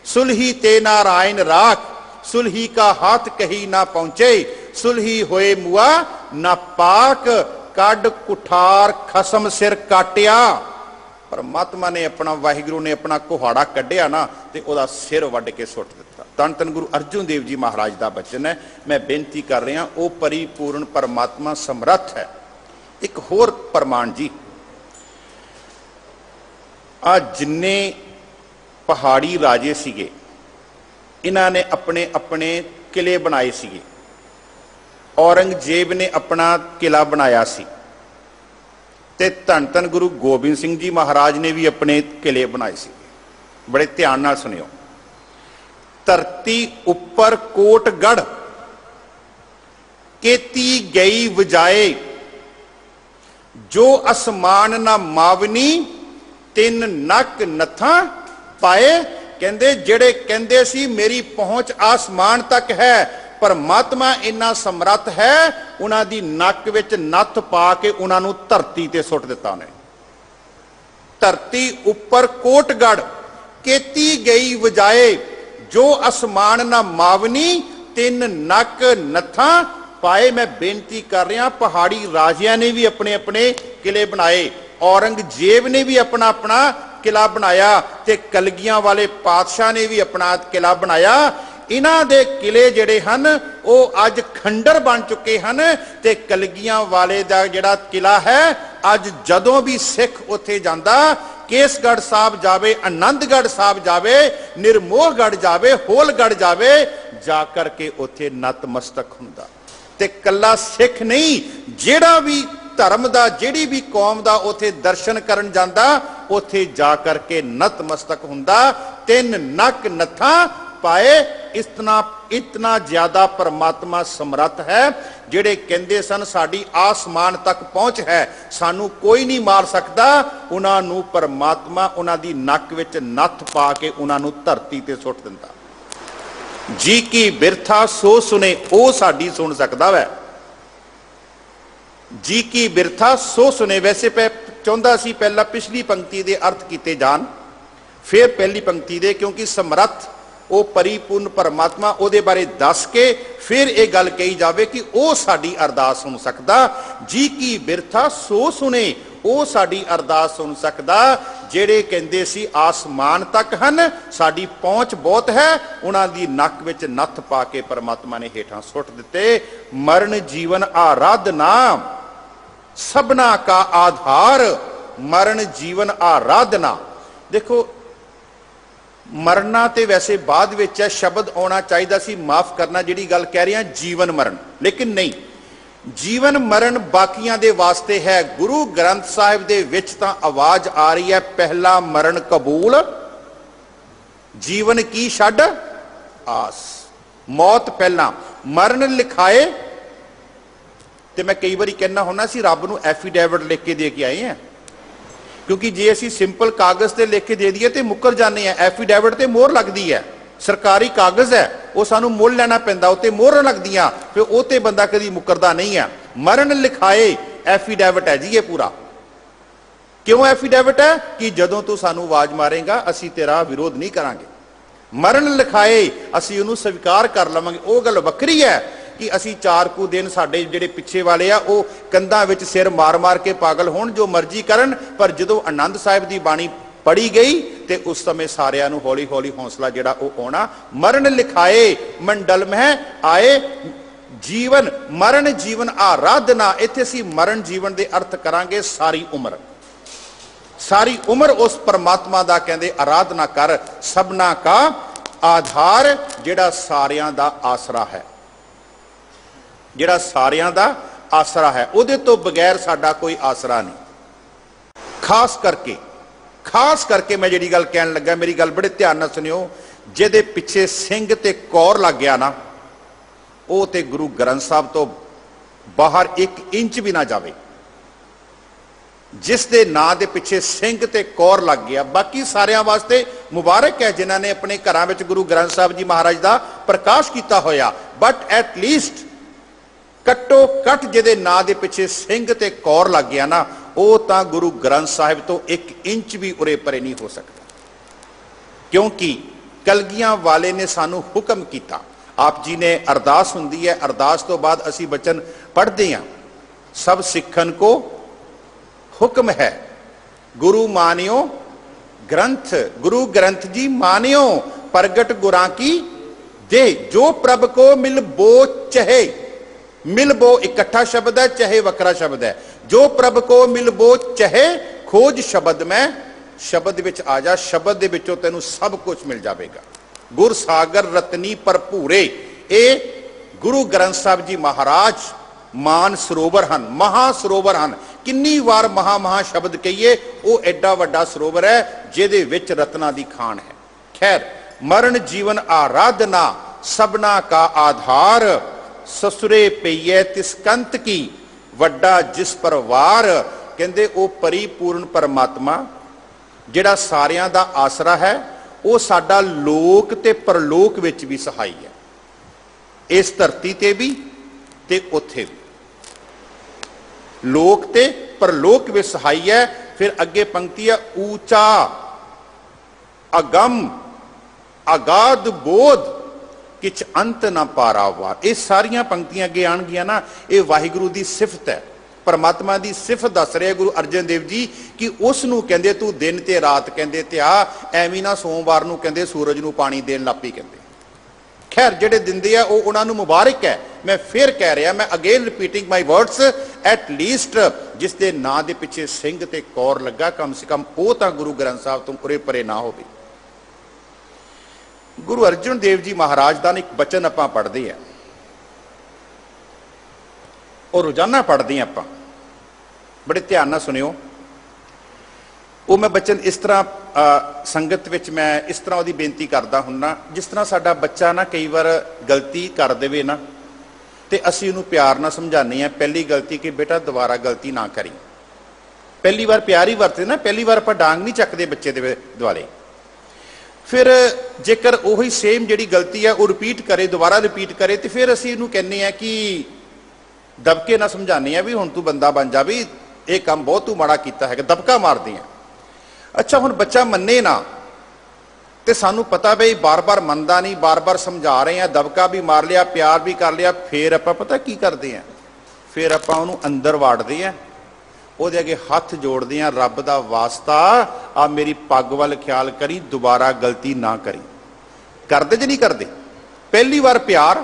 ਸੁਲਹੀ ਤੇ ਨਾਰਾਇਣ ਰਾਖ, ਸੁਲਹੀ ਕਾ ਹਾਥ ਕਹੀ ਨਾ ਪਹੁੰਚੇ। ਸੁਲਹੀ ਹੋਏ ਮੁਆ ਨਾ ਪਾਕ। ਕੱਢ ਕੁਠਾਰ ਖਸਮ ਸਿਰ ਕਾਟਿਆ। ਪਰਮਾਤਮਾ ਨੇ ਆਪਣਾ, ਵਾਹਿਗੁਰੂ ਨੇ ਆਪਣਾ ਕੁਹਾੜਾ ਕੱਢਿਆ ਨਾ ਤੇ ਉਹਦਾ ਸਿਰ ਵੱਢ ਕੇ ਸੁੱਟ ਦਿੱਤਾ। ਧੰਨ ਧੰਨ ਗੁਰੂ ਅਰਜਨ ਦੇਵ ਜੀ ਮਹਾਰਾਜ ਦਾ ਬਚਨ ਹੈ। ਮੈਂ ਬੇਨਤੀ ਕਰ ਰਿਹਾ, ਉਹ ਪਰਿਪੂਰਨ ਪਰਮਾਤਮਾ ਸਮਰੱਥ ਹੈ। ਇੱਕ ਹੋਰ ਪ੍ਰਮਾਣ ਜੀ, ਆ ਜਿੰਨੇ ਪਹਾੜੀ ਰਾਜੇ ਸੀਗੇ, ਇਹਨਾਂ ਨੇ ਆਪਣੇ ਆਪਣੇ ਕਿਲੇ ਬਣਾਏ ਸੀਗੇ। ਔਰੰਗਜ਼ੇਬ ਨੇ ਆਪਣਾ ਕਿਲਾ ਬਣਾਇਆ ਸੀ, ਤੇ ਧੰਨ ਧੰਨ ਗੁਰੂ ਗੋਬਿੰਦ ਸਿੰਘ ਜੀ ਮਹਾਰਾਜ ਨੇ ਵੀ ਆਪਣੇ ਕਿਲੇ ਬਣਾਏ ਸੀ। ਬੜੇ ਧਿਆਨ ਨਾਲ ਸੁਣਿਓ। ਧਰਤੀ ਉੱਪਰ ਕੋਟਗੜ ਕੀਤੀ ਗਈ ਵਜਾਏ, ਜੋ ਅਸਮਾਨ ਨਾ ਮਾਵਨੀ ਤਿੰਨ ਨੱਕ ਨੱਥਾਂ ਪਾਏ। ਕਹਿੰਦੇ ਜਿਹੜੇ ਕਹਿੰਦੇ ਸੀ ਮੇਰੀ ਪਹੁੰਚ ਆਸਮਾਨ ਤੱਕ ਹੈ, ਪਰਮਾਤਮਾ ਇੰਨਾ ਸਮਰੱਥ ਹੈ, ਉਹਨਾਂ ਦੀ ਨੱਕ ਵਿੱਚ ਨੱਥ ਪਾ ਕੇ ਉਹਨਾਂ ਨੂੰ ਧਰਤੀ ਤੇ ਸੁੱਟ ਦਿੱਤਾ ਉਹਨੇ। ਧਰਤੀ ਉੱਪਰ ਕੋਟਗੜ ਕੀਤੀ ਗਈ ਵਜਾਏ, ਜੋ ਅਸਮਾਨ ਨਾ ਮਾਵਨੀ ਤਿੰਨ ਨੱਕ ਨੱਥਾਂ ਪਾਏ। ਮੈਂ ਬੇਨਤੀ ਕਰ ਰਿਹਾ, ਪਹਾੜੀ ਰਾਜਿਆਂ ਨੇ ਵੀ ਆਪਣੇ ਆਪਣੇ ਕਿਲੇ ਬਣਾਏ, ਔਰੰਗਜ਼ੇਬ ਨੇ ਵੀ ਆਪਣਾ ਆਪਣਾ ਕਿਲਾ ਬਣਾਇਆ, ਤੇ ਕਲਗੀਆਂ ਵਾਲੇ ਪਾਤਸ਼ਾਹ ਨੇ ਵੀ ਆਪਣਾ ਕਿਲਾ ਬਣਾਇਆ। इन्हां दे किले जिहड़े हन वो अज खंडर बन चुके हन ते कलगियां वाले दा जिहड़ा किला है अज जदों भी सिख उत्थे जांदा, केसगढ़ साहब जावे, आनंदगढ़ साहब जावे, निर्मोहगढ़ जावे, होलगढ़ जावे, जाकर के उत्थे नतमस्तक हुंदा। ते कल्ला सिख नहीं, जिहड़ा भी धर्म दा जिहड़ी भी कौम दा उत्थे दर्शन करन जांदा उत्थे जा करके नतमस्तक हुंदा। तीन नक नथां पाए, इतना ज्यादा परमात्मा समर्थ है। जिहड़े कहंदे सन साडी आसमान तक पहुंच है, सानू कोई नहीं मार सकदा, उन्हां नू परमात्मा उन्हां दी नक विच नथ पा के उन्हां नू धरती ते सुट दिंदा। जी की बिरथा सो सुने, ओ साडी सुन सकदा वै। जी की बिरथा सो सुने। वैसे चाहुंदा सी पहला पिछली पंक्ति दे अर्थ कीते जान, फिर पहली पंक्ति दे, क्योंकि समर्थ वो परिपूर्ण परमात्मा उहदे बारे दस के फिर ये गल कही जावे कि वो साडी अरदास सुन सकदा। जी की बिरथा सो सुने, वो साडी अरदास सुन सकदा। जेड़े कहंदे सी आसमान तक हन, साडी पहुंच बहुत है, उन्हां दी नक विच नथ पा के परमात्मा ने हेठां सुट दिते। मरण जीवन आराधना सबना का आधार, मरण जीवन आराधना। देखो मरना ते वैसे बाद विच है, शब्द आना चाहिए सी माफ करना जिहड़ी गल कह रहे हैं जीवन मरण, लेकिन नहीं, जीवन मरण बाकियां दे वास्ते है। गुरु ग्रंथ साहिब दे विच तां आवाज आ रही है, पहला मरण कबूल, जीवन की छड्ड आस। मौत पहला, मरण लिखाए। तो मैं कई बार कहना होना सी रब नूं एफीडेविट लिख के दे के आए हैं, क्योंकि जे असीं सिंपल कागज़ ते लिख के दे दईए तो मुकर जाने हैं। एफीडेविट ते मोहर लगती है, सरकारी कागज़ है, वो सानू मुल लेना पैंदा, उत्ते मोहर लगदियां, फिर वो ते बंदा कदी मुकरदा नहीं है। मरण लिखाए एफीडेविट है जी ये पूरा। क्यों एफीडेविट है? कि जदों तू सानू आवाज मारेगा असीं तेरा विरोध नहीं करांगे। मरण लिखाए असीं उहनूं स्वीकार कर लवांगे। वो गल वक्री है कि असी 4 कु दिन साडे जिहड़े पिछे वाले आ वो कंधां विच सिर मार मार के पागल होण, जो मर्जी करन, पर जदों आनंद साहिब दी बाणी पढ़ी गई तो उस समय सारियां नूं हौली हौली हौसला जिहड़ा वो आउणा। मरण लिखाए मंडल में आए, जीवन मरण जीवन आराधना। इत्थे असीं मरण जीवन दे अर्थ करांगे सारी उम्र, सारी उम्र उस परमात्मा दा कहंदे आराधना कर। सबना का आधार, जिहड़ा सारियां दा आसरा है, जिहड़ा सारियां दा आसरा है, उहदे तो बगैर साडा कोई आसरा नहीं। खास करके मैं जिहड़ी गल कहन लगा, मेरी गल बड़े ध्यान नाल सुनियो, जिहदे पिछे सिंह ते कौर लग गया ना, वो ते गुरु ग्रंथ साहब तो बाहर 1 इंच भी ना जावे। जिस दे नां दे पिछे सिंह ते कौर लग गया, बाकी सारियां वास्ते मुबारक है जिन्हां ने अपने घरां विच गुरु ग्रंथ साहब जी महाराज दा प्रकाश कीता होया। बट एट लीस्ट कट्टो कट जिहदे नां दे पिछे सिंह ते कौर लग गया ना, वो तां गुरु ग्रंथ साहिब तो 1 इंच भी उरे परे नहीं हो सकता। क्योंकि कलगियां वाले ने सानू हुक्म किया। आप जी ने अरदास हुंदी है, अरदास तो बाद असी बचन पढ़ते हैं, सब सिखन को हुक्म है गुरु मानियो ग्रंथ, गुरु ग्रंथ जी मानियो प्रगट गुरां की दे, जो प्रभ को मिल बो चहे। मिल बो इकट्ठा शब्द है, चाहे वक्रा शब्द है। जो प्रभ को मिल बो चाहे, खोज शब्द में, शब्द विच आ जा, शब्द दे विचों तैनूं सब कुछ मिल जाएगा। गुर सागर रतनी भरपूरे, ये गुरु ग्रंथ साहब जी महाराज मान सरोवर हन, महा सरोवर हन। किन्नी वार महा शब्द कहिए, वो एडा वड्डा सरोवर है जिहदे विच रत्ना दी खान है। खैर, मरण जीवन आराधना सबना का आधार, ससुरे पईए तिसकंत की वड्डा जिस परवार। कहंदे वो परिपूर्ण परमात्मा जिहड़ा सारियां दा आसरा है, वो साडा लोक ते परलोक विच भी सहाई है, इस धरती ते भी ते उत्थे भी, लोक ते परलोक विच सहाई है। फिर अगे पंक्ति है, ऊंचा अगम अगाध बोध किछ अंत ना पारावार। ये सारियां पंक्तियां अगे आणगियां ना, ये वाहिगुरु की सिफत है, परमात्मा की सिफत दस रहे गुरु अर्जन देव जी कि उसनूं कहंदे तू दिन ते रात कहंदे ते आ, एवें ना सोमवार नूं कहंदे सूरज नूं पानी देण लग पई कहंदे। खैर ਜਿਹੜੇ ਦਿੰਦੇ ਆ ਉਹ ਉਹਨਾਂ ਨੂੰ ਮੁਬਾਰਕ ਹੈ। मैं फिर कह रहा, मैं again repeating my words, at least जिस दे नां दे पिछे सिंह ते कौर लगा, कम से कम वो तो गुरु ग्रंथ साहब तो उरे परे ना हो। गुरु अर्जुन देव जी महाराज का एक बचन आप पढ़ते हैं और रोजाना पढ़ते हैं, आप बड़े ध्यान नाल सुनियो। वो मैं बचन इस तरह संगत विच मैं इस तरह उसकी बेनती करता हुन्ना, जिस तरह साडा बच्चा ना कई बार गलती कर देवे ना तो असी उन्होंने प्यार ना समझाने हैं, पहली गलती कि बेटा दोबारा गलती ना करी। पहली बार प्यार ही वरते ना, पहली बार आप डांग नहीं चकते बच्चे के दुआले। फिर जेकर उही सेम जी गलती है वो रिपीट करे, दोबारा रिपीट करे, तो फिर असी इन्हूं कहने हैं कि दबके ना समझाने हैं भी हुण तू बंदा बन जा, भी ये काम बहुत तू माड़ा किया है, दबका मारते हैं। अच्छा हुण बच्चा मन्ने ना तो सानू पता बई बार बार मनता नहीं, बार बार समझा रहे हैं, दबका भी मार लिया, प्यार भी कर लिया, फिर आप पता की करते हैं, फिर आप उन्होंने अंदर वाड़ते हैं, वो अगे हथ जोड़ते हैं, रब का वास्ता आ मेरी पग वाल ख्याल करी, दोबारा गलती ना करी। करते ज नहीं करते? पहली बार प्यार,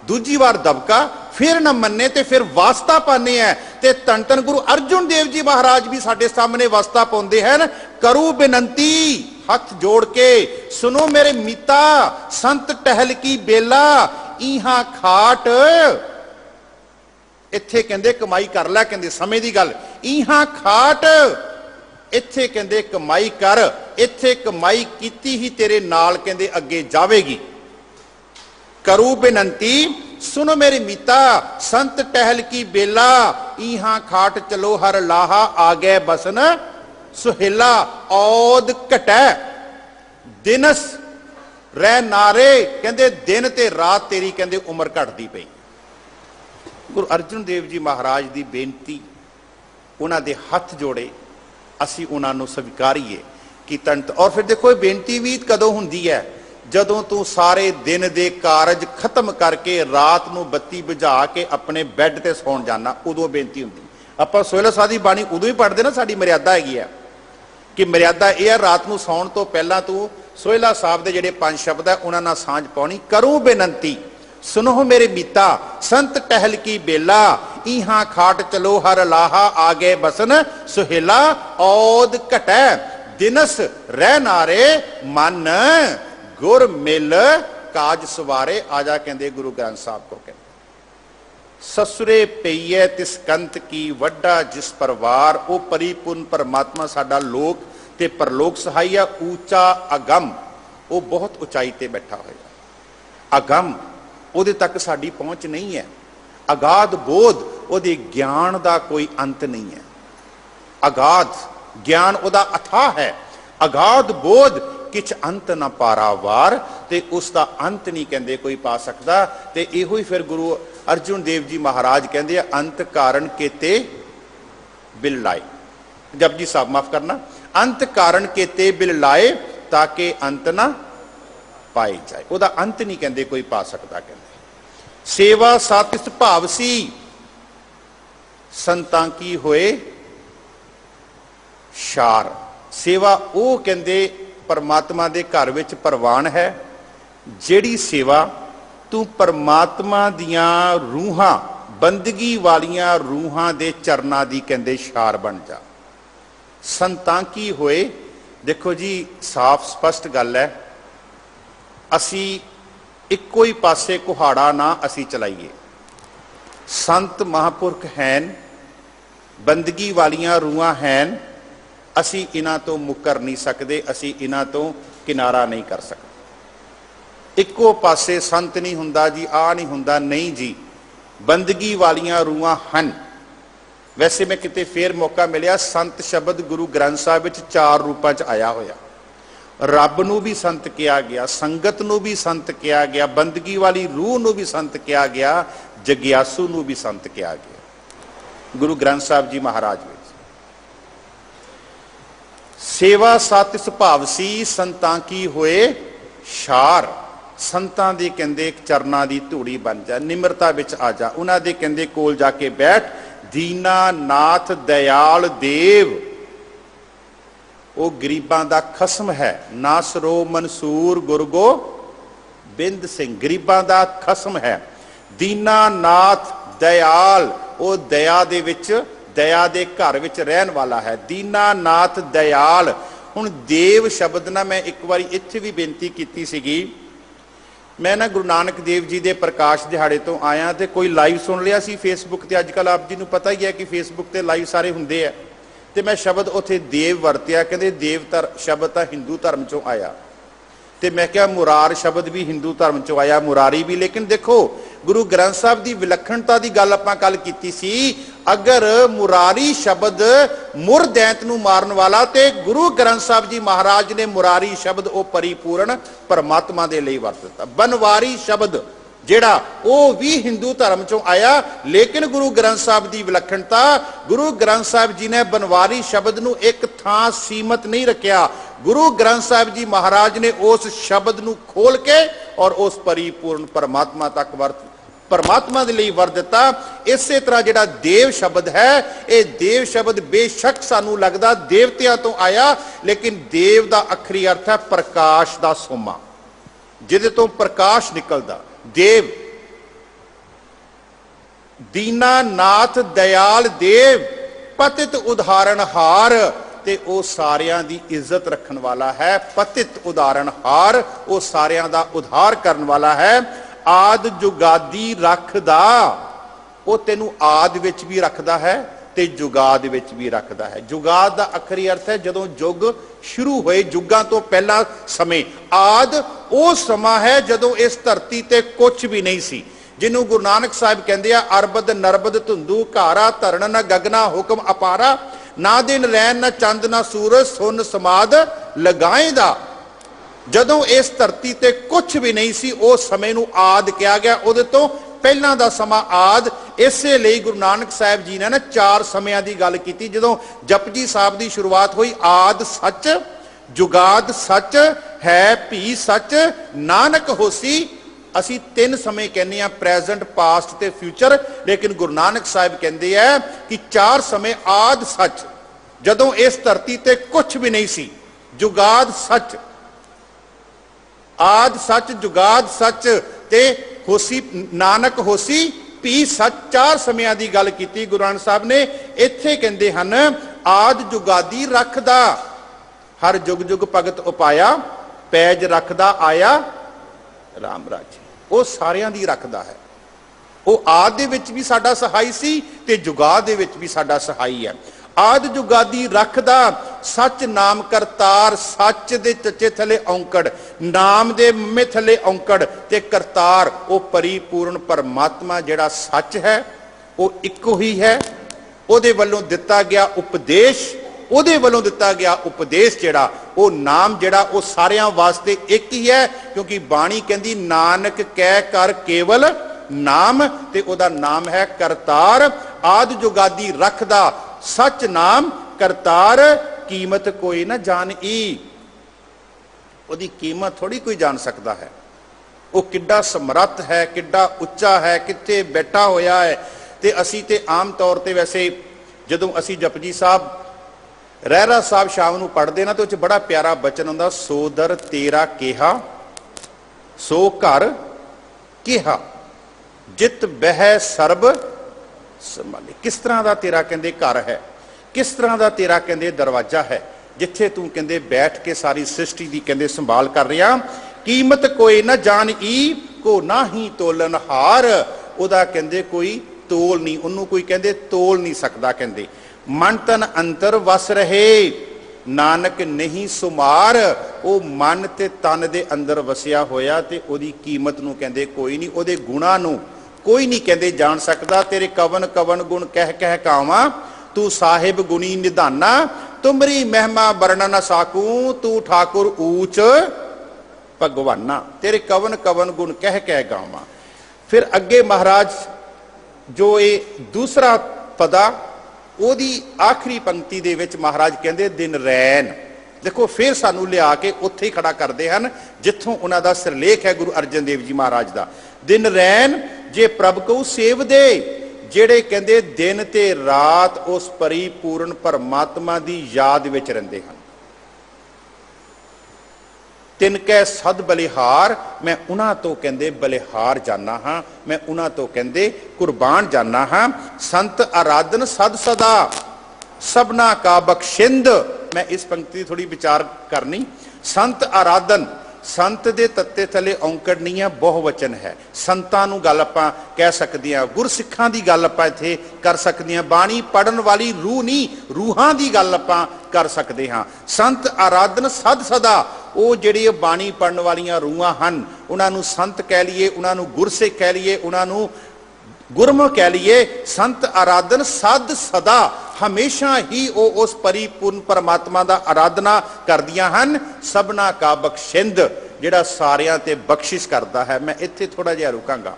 दूजी बार दबका, फिर न मन्ने तो फिर वास्ता पाने हैं। ते धन धन गुरु अर्जुन देव जी महाराज भी साडे सामने वास्ता पाउंदे हैं, करूं बेनंती हथ जोड़ के, सुनो मेरे मिता संत टहल की बेला, इहा खाट इत्थे कहंदे कमाई कर लै, कहंदे समय दी गल, इहा खाट इत्थे कहंदे कमाई कर, इत्थे कमाई कीती ही तेरे नाल कहंदे अगे जावेगी। करूं बेनंती सुनो मेरे मिता संत टहल की बेला, इहा खाट चलो हर लाहा, आ गए बसन सुहेला, औद घटै दिनस रह नारे, कहंदे दिन ते रात तेरी कहंदे उम्र घटदी पई। गुरु अर्जुन देव जी महाराज की बेनती, उन्हां दे हथ जोड़े, असी उन्हां नूं स्वीकारीए कि तंत। और फिर देखो बेनती भी कदों हुंदी है, जदों तू सारे दिन दे कारज खत्म करके रात नूं बत्ती बुझा के अपने बैड ते सौण जाना, उदों बेनती हुंदी। आपां सोहला साह दी बाणी उदों ही पढ़दे ना, साडी मर्यादा हैगी है कि मर्यादा यह है रात नूं सौण तो पहला तू सोहला साहब दे जिहड़े 5 शब्द है उन्हां नाल सांझ पाउणी। करूं बेनंती सुनो मेरे मीता संत टहल की बेला, इहा खाट चलो हर लाहा, आ गए बसन सुहेला, औद घटै दिनस रह नारे, मन गुर मिल काज सवारे। आजा कहंदे गुरु ग्रंथ साहब को कहते, ससुरे पईए तिस कंत की वड्डा जिस परवार, वो परिपूर्ण परमात्मा साडा लोक ते परलोक सहाई आ, ऊंचा अगम, वो बहुत उचाई ते बैठा होया। अगम उहदे तक साडी पहुंच नहीं है, अगाध बोध उहदे ज्ञान का कोई अंत नहीं है। अगाध ज्ञान उहदा अथाह है, अगाध बोध किछ अंत न पारावार, ते उसका अंत नहीं कहते कोई पा सकता। ते इहो ही फिर गुरु अर्जुन देव जी महाराज कहते हैं, अंत कारण केते बिल लाए। जपजी साहब माफ करना, अंत कारण केते बिल लाए, ताकि अंत ना पाई जाए। वह अंत नहीं कहते कोई पा सकता। कहते सेवा सातिस भावसी, संतां की होए शार। सेवा वो कहते परमात्मा दे घर विच प्रवान है, जिहड़ी सेवा तू परमात्मा दियां रूहां, बंदगी वालियां रूहां दे चरनां दी कहंदे शार बन जा। संतां की होए, देखो जी साफ स्पष्ट गल है, असी इक्को ही पासे कुहाड़ा ना असी चलाइए। संत महापुरख हैं, बंदगी वालियां रूहां हैं, असी इन्हां तो मुकर नहीं सकते, असी इन्हां तो किनारा नहीं कर सकते। इक्को पासे संत नहीं हुंदा जी, आ नहीं हुंदा, नहीं जी, बंदगी वालियां रूहां हन। वैसे मैं किते फिर मौका मिलिया, संत शब्द गुरु ग्रंथ साहिब विच 4 रूपां च आया होया। रब नूं भी संत कहा गया, संगत नूं भी संत कहा गया, बंदगी वाली रूह नूं भी संत कहा गया, जग्यासू नूं भी संत कहा गया गुरु ग्रंथ साहिब जी महाराज विच। सेवा सातिस भावसी, संतां की होए शार। संतां दे कहंदे चरनां दी धूड़ी बन जा, निमरता विच आ जा, उन्हां दे कहंदे कोल जाके बैठ। दीना नाथ दयाल देव, वो गरीबां दा खसम है, नासरो मंसूर गुरगो ਬਿੰਦ ਸਿੰਘ ਗਰੀਬਾਂ ਦਾ ਖਸਮ ਹੈ। ਦੀਨਾਨਾਥ ਦਇਆਲ, ਉਹ ਦਇਆ ਦੇ ਵਿੱਚ, ਦਇਆ ਦੇ ਘਰ ਵਿੱਚ ਰਹਿਣ ਵਾਲਾ ਹੈ। ਦੀਨਾਨਾਥ ਦਇਆਲ। ਹੁਣ ਦੇਵ ਸ਼ਬਦ ਨਾ ਮੈਂ ਇੱਕ ਵਾਰੀ ਇੱਥੇ ਵੀ ਬੇਨਤੀ ਕੀਤੀ ਸੀਗੀ, ਮੈਂ ਨਾ ਗੁਰੂ ਨਾਨਕ ਦੇਵ ਜੀ ਦੇ ਪ੍ਰਕਾਸ਼ ਦਿਹਾੜੇ ਤੋਂ ਆਇਆ ਤੇ ਕੋਈ ਲਾਈਵ ਸੁਣ ਲਿਆ ਸੀ ਫੇਸਬੁੱਕ ਤੇ। ਅੱਜ ਕੱਲ੍ਹ ਆਪ ਜੀ ਨੂੰ ਪਤਾ ਹੀ ਹੈ ਕਿ ਫੇਸਬੁੱਕ ਤੇ ਲਾਈਵ ਸਾਰੇ ਹੁੰਦੇ ਆ, ਤੇ ਮੈਂ ਸ਼ਬਦ ਉੱਥੇ ਦੇਵ ਵਰਤਿਆ, ਕਹਿੰਦੇ ਦੇਵ ਸ਼ਬਦ ਤਾਂ ਹਿੰਦੂ ਧਰਮ ਚੋਂ ਆਇਆ, ਤੇ ਮੈਂ ਕਿਹਾ ਮੁਰਾਰ ਸ਼ਬਦ ਵੀ ਹਿੰਦੂ ਧਰਮ ਚੋਂ ਆਇਆ, ਮੁਰਾਰੀ ਵੀ। ਲੇਕਿਨ ਦੇਖੋ ਗੁਰੂ ਗ੍ਰੰਥ ਸਾਹਿਬ ਦੀ ਵਿਲੱਖਣਤਾ ਦੀ ਗੱਲ ਆਪਾਂ ਕੱਲ ਕੀਤੀ ਸੀ। ਅਗਰ ਮੁਰਾਰੀ ਸ਼ਬਦ ਮੁਰਦੈਂਤ ਨੂੰ ਮਾਰਨ ਵਾਲਾ, ਤੇ ਗੁਰੂ ਗ੍ਰੰਥ ਸਾਹਿਬ ਜੀ ਮਹਾਰਾਜ ਨੇ ਮੁਰਾਰੀ ਸ਼ਬਦ ਉਹ ਪਰਿਪੂਰਨ ਪਰਮਾਤਮਾ ਦੇ ਲਈ ਵਰਤ ਦਿੱਤਾ। ਬਨਵਾਰੀ ਸ਼ਬਦ ਜਿਹੜਾ ਉਹ ਵੀ ਹਿੰਦੂ ਧਰਮ ਚੋਂ ਆਇਆ, ਲੇਕਿਨ ਗੁਰੂ ਗ੍ਰੰਥ ਸਾਹਿਬ ਦੀ ਵਿਲੱਖਣਤਾ, ਗੁਰੂ ਗ੍ਰੰਥ ਸਾਹਿਬ ਜੀ ਨੇ ਬਨਵਾਰੀ ਸ਼ਬਦ ਨੂੰ ਇੱਕ ਥਾਂ ਸੀਮਤ ਨਹੀਂ ਰੱਖਿਆ। ਗੁਰੂ ਗ੍ਰੰਥ ਸਾਹਿਬ ਜੀ ਮਹਾਰਾਜ ਨੇ ਉਸ ਸ਼ਬਦ ਨੂੰ ਖੋਲ ਕੇ ਔਰ ਉਸ ਪਰਿਪੂਰਨ ਪਰਮਾਤਮਾ ਤੱਕ ਪਰਮਾਤਮਾ ਦੇ ਲਈ ਵਰਤ ਦਿੱਤਾ। ਇਸੇ ਤਰ੍ਹਾਂ ਜਿਹੜਾ ਦੇਵ ਸ਼ਬਦ ਹੈ, ਇਹ ਦੇਵ ਸ਼ਬਦ ਬੇਸ਼ੱਕ ਸਾਨੂੰ ਲੱਗਦਾ ਦੇਵਤਿਆਂ ਤੋਂ ਆਇਆ, ਲੇਕਿਨ ਦੇਵ ਦਾ ਅਖਰੀ ਅਰਥ ਹੈ ਪ੍ਰਕਾਸ਼ ਦਾ ਸੋਮਾ, ਜਿਹਦੇ ਤੋਂ ਪ੍ਰਕਾਸ਼ ਨਿਕਲਦਾ। ਦੇਵ, ਦੀਨਾਨਾਥ ਦਇਆਲ ਦੇਵ, ਪਤਿਤ ਉਦਾਹਰਣ ਹਾਰ, ਤੇ ਉਹ ਸਾਰਿਆਂ ਦੀ ਇੱਜ਼ਤ ਰੱਖਣ ਵਾਲਾ ਹੈ। ਪਤਿਤ ਉਦਾਹਰਣ ਹਾਰ, ਉਹ ਸਾਰਿਆਂ ਦਾ ਉਧਾਰ ਕਰਨ ਵਾਲਾ ਹੈ। ਆਦ ਜੁਗਾਦੀ ਰੱਖਦਾ, ਉਹ ਤੈਨੂੰ ਆਦ ਵਿੱਚ ਵੀ ਰੱਖਦਾ ਹੈ ਤੇ ਜੁਗਾਦ ਵਿੱਚ ਵੀ ਰੱਖਦਾ ਹੈ। ਜੁਗਾਦ ਦਾ ਅਖਰੀ ਅਰਥ ਹੈ ਜਦੋਂ ਯੁੱਗ ਸ਼ੁਰੂ ਹੋਏ, ਯੁੱਗਾਂ ਤੋਂ ਪਹਿਲਾਂ ਸਮੇਂ। ਆਦ ਉਹ ਸਮਾਂ ਹੈ ਜਦੋਂ ਇਸ ਧਰਤੀ ਤੇ ਕੁਝ ਵੀ ਨਹੀਂ ਸੀ, ਜਿਹਨੂੰ ਗੁਰੂ ਨਾਨਕ ਸਾਹਿਬ ਕਹਿੰਦੇ ਆ ਅਰਬਦ ਨਰਬਦ ਧੁੰਦੂ ਘਾਰਾ ਧਰਨ ਨ ਗਗਨਾ ਹੁਕਮ ਅਪਾਰਾ, ਨਾ ਦਿਨ ਰੈਨ ਨਾ ਚੰਦ ਨਾ ਸੂਰਜ ਸੁਨ ਸਮਾਦ ਲਗਾਏ ਦਾ। ਜਦੋਂ ਇਸ ਧਰਤੀ ਤੇ ਕੁਝ ਵੀ ਨਹੀਂ ਸੀ, ਉਸ ਸਮੇਂ ਨੂੰ ਆਦ ਕਿਹਾ ਗਿਆ। ਉਹਦੇ ਤੋਂ ਪਹਿਲਾਂ ਦਾ ਸਮਾਂ ਆਦ। ਇਸੇ ਲਈ ਗੁਰੂ ਨਾਨਕ ਸਾਹਿਬ ਜੀ ਨੇ ਨਾ 4 ਸਮਿਆਂ ਦੀ ਗੱਲ ਕੀਤੀ। ਜਦੋਂ ਜਪਜੀ ਸਾਹਿਬ ਦੀ ਸ਼ੁਰੂਆਤ ਹੋਈ, ਆਦ ਸੱਚ, ਜੁਗਾਦ ਸੱਚ, ਹੈ ਭੀ ਸੱਚ, ਨਾਨਕ ਹੋਸੀ। ਅਸੀਂ 3 ਸਮੇਂ ਕਹਿੰਦੇ ਆ, ਪ੍ਰੈਜ਼ੈਂਟ, ਪਾਸਟ ਤੇ ਫਿਊਚਰ, ਲੇਕਿਨ ਗੁਰੂ ਨਾਨਕ ਸਾਹਿਬ ਕਹਿੰਦੇ ਆ ਕਿ 4 ਸਮੇਂ। ਆਦ ਸੱਚ, ਜਦੋਂ ਇਸ ਧਰਤੀ ਤੇ ਕੁਝ ਵੀ ਨਹੀਂ ਸੀ। ਜੁਗਾਦ ਸੱਚ, ਆਦ ਸੱਚ, ਜੁਗਾਦ ਸੱਚ, ਤੇ ਹੋਸੀ ਨਾਨਕ ਹੋਸੀ ਭੀ ਸੱਚ। 4 ਸਮਿਆਂ ਦੀ ਗੱਲ ਕੀਤੀ ਗੁਰੂ ਨਾਨਕ ਸਾਹਿਬ ਨੇ। ਇੱਥੇ ਕਹਿੰਦੇ ਹਨ ਆਦ ਜੁਗਾਦੀ ਰੱਖਦਾ, ਹਰ ਜੁਗ ਜੁਗ ਭਗਤ ਉਪਾਇਆ, ਪੈਜ ਰੱਖਦਾ ਆਇਆ ਰਾਮ ਰਾਜੇ। ਉਹ ਸਾਰਿਆਂ ਦੀ ਰੱਖਦਾ ਹੈ। ਉਹ ਆਦ ਦੇ ਵਿੱਚ ਵੀ ਸਾਡਾ ਸਹਾਈ ਸੀ ਤੇ ਜੁਗਾਦ ਦੇ ਵਿੱਚ ਵੀ ਸਾਡਾ ਸਹਾਈ ਹੈ। ਆਦ ਜੁਗਾਦੀ ਰੱਖਦਾ, ਸੱਚ ਨਾਮ ਕਰਤਾਰ, ਸੱਚ ਦੇ ਚੱਚੇ ਥੱਲੇ ਔਂਕੜ, ਨਾਮ ਦੇ ਮੰਮੇ ਥੱਲੇ ਔਂਕੜ, ਤੇ ਕਰਤਾਰ ਉਹ ਪਰਿਪੂਰਨ ਪਰਮਾਤਮਾ ਜਿਹੜਾ ਸੱਚ ਹੈ, ਉਹ ਇੱਕੋ ਹੀ ਹੈ। ਉਹਦੇ ਵੱਲੋਂ ਦਿੱਤਾ ਗਿਆ ਉਪਦੇਸ਼, ਉਹਦੇ ਵੱਲੋਂ ਦਿੱਤਾ ਗਿਆ ਉਪਦੇਸ਼ ਜਿਹੜਾ, ਉਹ ਨਾਮ ਜਿਹੜਾ, ਉਹ ਸਾਰਿਆਂ ਵਾਸਤੇ ਇੱਕ ਹੀ ਹੈ। ਕਿਉਂਕਿ ਬਾਣੀ ਕਹਿੰਦੀ ਨਾਨਕ ਕਹਿ ਕਰ ਕੇਵਲ ਨਾਮ, ਤੇ ਉਹਦਾ ਨਾਮ ਹੈ ਕਰਤਾਰ। ਆਦ ਜੁਗਾਦੀ ਰੱਖਦਾ, ਸੱਚ ਨਾਮ ਕਰਤਾਰ, ਕੀਮਤ ਕੋਈ ਨਾ ਜਾਣੀ। ਉਹਦੀ ਕੀਮਤ ਥੋੜੀ ਕੋਈ ਜਾਣ ਸਕਦਾ ਹੈ। ਉਹ ਕਿੱਡਾ ਸਮਰੱਥ ਹੈ, ਕਿੱਡਾ ਉੱਚਾ ਹੈ, ਕਿੱਥੇ ਬੈਠਾ ਹੋਇਆ ਹੈ। ਤੇ ਅਸੀਂ ਤੇ ਆਮ ਤੌਰ ਤੇ ਵੈਸੇ ਜਦੋਂ ਅਸੀਂ ਜਪਜੀ ਸਾਹਿਬ, ਰਹਿਰਾ ਸਾਹਿਬ ਸ਼ਾਮ ਨੂੰ ਪੜ੍ਹਦੇ ਨਾ, ਤੇ ਉਹ 'ਚ ਬੜਾ ਪਿਆਰਾ ਬਚਨ ਹੁੰਦਾ, ਸੋ ਦਰ ਤੇਰਾ ਕਿਹਾ ਸੋ ਘਰ ਕਿਹਾ, ਜਿਤ ਬਹਿ ਸਰਬ ਸੰਭਾਲੇ। ਕਿਸ ਤਰ੍ਹਾਂ ਦਾ ਤੇਰਾ ਕਹਿੰਦੇ ਘਰ ਹੈ, ਕਿਸ ਤਰ੍ਹਾਂ ਦਾ ਤੇਰਾ ਕਹਿੰਦੇ ਦਰਵਾਜ਼ਾ ਹੈ, ਜਿੱਥੇ ਤੂੰ ਕਹਿੰਦੇ ਬੈਠ ਕੇ ਸਾਰੀ ਸ੍ਰਿਸ਼ਟੀ ਦੀ ਕਹਿੰਦੇ ਸੰਭਾਲ ਕਰ ਰਿਹਾ। ਕੀਮਤ ਕੋਈ ਨਾ ਜਾਣੀ, ਕੋ ਨਾ ਹੀ ਤੋਲਨ ਹਾਰ। ਉਹਦਾ ਕਹਿੰਦੇ ਕੋਈ ਤੋਲ ਨਹੀਂ, ਉਹਨੂੰ ਕੋਈ ਕਹਿੰਦੇ ਤੋਲ ਨਹੀਂ ਸਕਦਾ। ਕਹਿੰਦੇ ਮਨ ਤਨ ਅੰਤਰ ਵਸ ਰਹੇ, ਨਾਨਕ ਨਹੀਂ ਸੁਮਾਰ। ਉਹ ਮਨ ਤੇ ਤਨ ਦੇ ਅੰਦਰ ਵਸਿਆ ਹੋਇਆ, ਤੇ ਉਹਦੀ ਕੀਮਤ ਨੂੰ ਕਹਿੰਦੇ ਕੋਈ ਨਹੀਂ, ਉਹਦੇ ਗੁਣਾਂ ਨੂੰ ਕੋਈ ਨਹੀਂ ਕਹਿੰਦੇ ਜਾਣ ਸਕਦਾ। ਤੇਰੇ ਕਵਨ ਕਵਨ ਗੁਣ ਕਹਿ ਕਹਿ ਕਾਵਾਂ, ਤੂੰ ਸਾਹਿਬ ਗੁਣੀ ਨਿਧਾਨਾ। ਤੁਮਰੀ ਮਹਿਮਾ ਵਰਣਨ ਨਾ ਸਾਕੂ, ਤੂੰ ਠਾਕੁਰ ਊਚ ਭਗਵਾਨਾ। ਤੇਰੇ ਕਵਨ ਕਵਨ ਗੁਣ ਕਹਿ ਕਹਿ ਗਾਵਾਂ। ਫਿਰ ਅੱਗੇ ਮਹਾਰਾਜ ਜੋ ਇਹ ਦੂਸਰਾ ਪਦਾ, ਉਹਦੀ ਆਖਰੀ ਪੰਕਤੀ ਦੇ ਵਿੱਚ ਮਹਾਰਾਜ ਕਹਿੰਦੇ ਦਿਨ ਰੈਨ। ਦੇਖੋ ਫਿਰ ਸਾਨੂੰ ਲਿਆ ਕੇ ਉੱਥੇ ਹੀ ਖੜਾ ਕਰਦੇ ਹਨ ਜਿੱਥੋਂ ਉਹਨਾਂ ਦਾ ਸਿਰਲੇਖ ਹੈ ਗੁਰੂ ਅਰਜਨ ਦੇਵ ਜੀ ਮਹਾਰਾਜ ਦਾ। ਦਿਨ ਰੈਨ ਜੇ ਪ੍ਰਭ ਕਉ ਸੇਵਦੇ, ਜਿਹੜੇ ਕਹਿੰਦੇ ਦਿਨ ਤੇ ਰਾਤ ਉਸ ਪਰਿਪੂਰਨ ਪਰਮਾਤਮਾ ਦੀ ਯਾਦ ਵਿੱਚ ਰਹਿੰਦੇ ਹਨ। तिनकै सद बलिहार, मैं उन्हां तो कहंदे बलिहार जाना हाँ, मैं उन्हां तो कहंदे कुर्बान जाना हाँ। संत आराधन सद सदा, सबना का बख्शिंद। मैं इस पंक्ति थोड़ी विचार करनी। संत आराधन, संत दे तत्ते थले औंकड़ नहीं है, बहुवचन है। संतां नूं गल आपां कह सकदे हां, गुरसिखां दी गल आपां इत्थे कर सकदे हां। बाणी पढ़न वाली रूह नहीं, रूहां दी गल आपां कर सकदे हां। संत आराधन सद सदा, ਉਹ ਜਿਹੜੀ ਬਾਣੀ ਪੜਨ ਵਾਲੀਆਂ ਰੂਹਾਂ ਹਨ ਉਹਨਾਂ ਨੂੰ ਸੰਤ ਕਹਿ ਲਈਏ, ਉਹਨਾਂ ਨੂੰ ਗੁਰਸਿੱਖ ਕਹਿ ਲਈਏ, ਉਹਨਾਂ ਨੂੰ ਗੁਰਮੁਖ ਕਹਿ ਲਈਏ। ਸੰਤ ਆਰਾਧਨ ਸਦ ਸਦਾ, ਹਮੇਸ਼ਾ ਹੀ ਉਹ ਉਸ ਪਰਿਪੂਰਨ ਪਰਮਾਤਮਾ ਦਾ ਆਰਾਧਨਾ ਕਰਦੀਆਂ ਹਨ। ਸਭਨਾ ਕਾ ਬਖਸ਼ਿੰਦ, ਜਿਹੜਾ ਸਾਰਿਆਂ ਤੇ ਬਖਸ਼ਿਸ਼ ਕਰਦਾ ਹੈ। ਮੈਂ ਇੱਥੇ ਥੋੜਾ ਜਿਹਾ ਰੁਕਾਂਗਾ।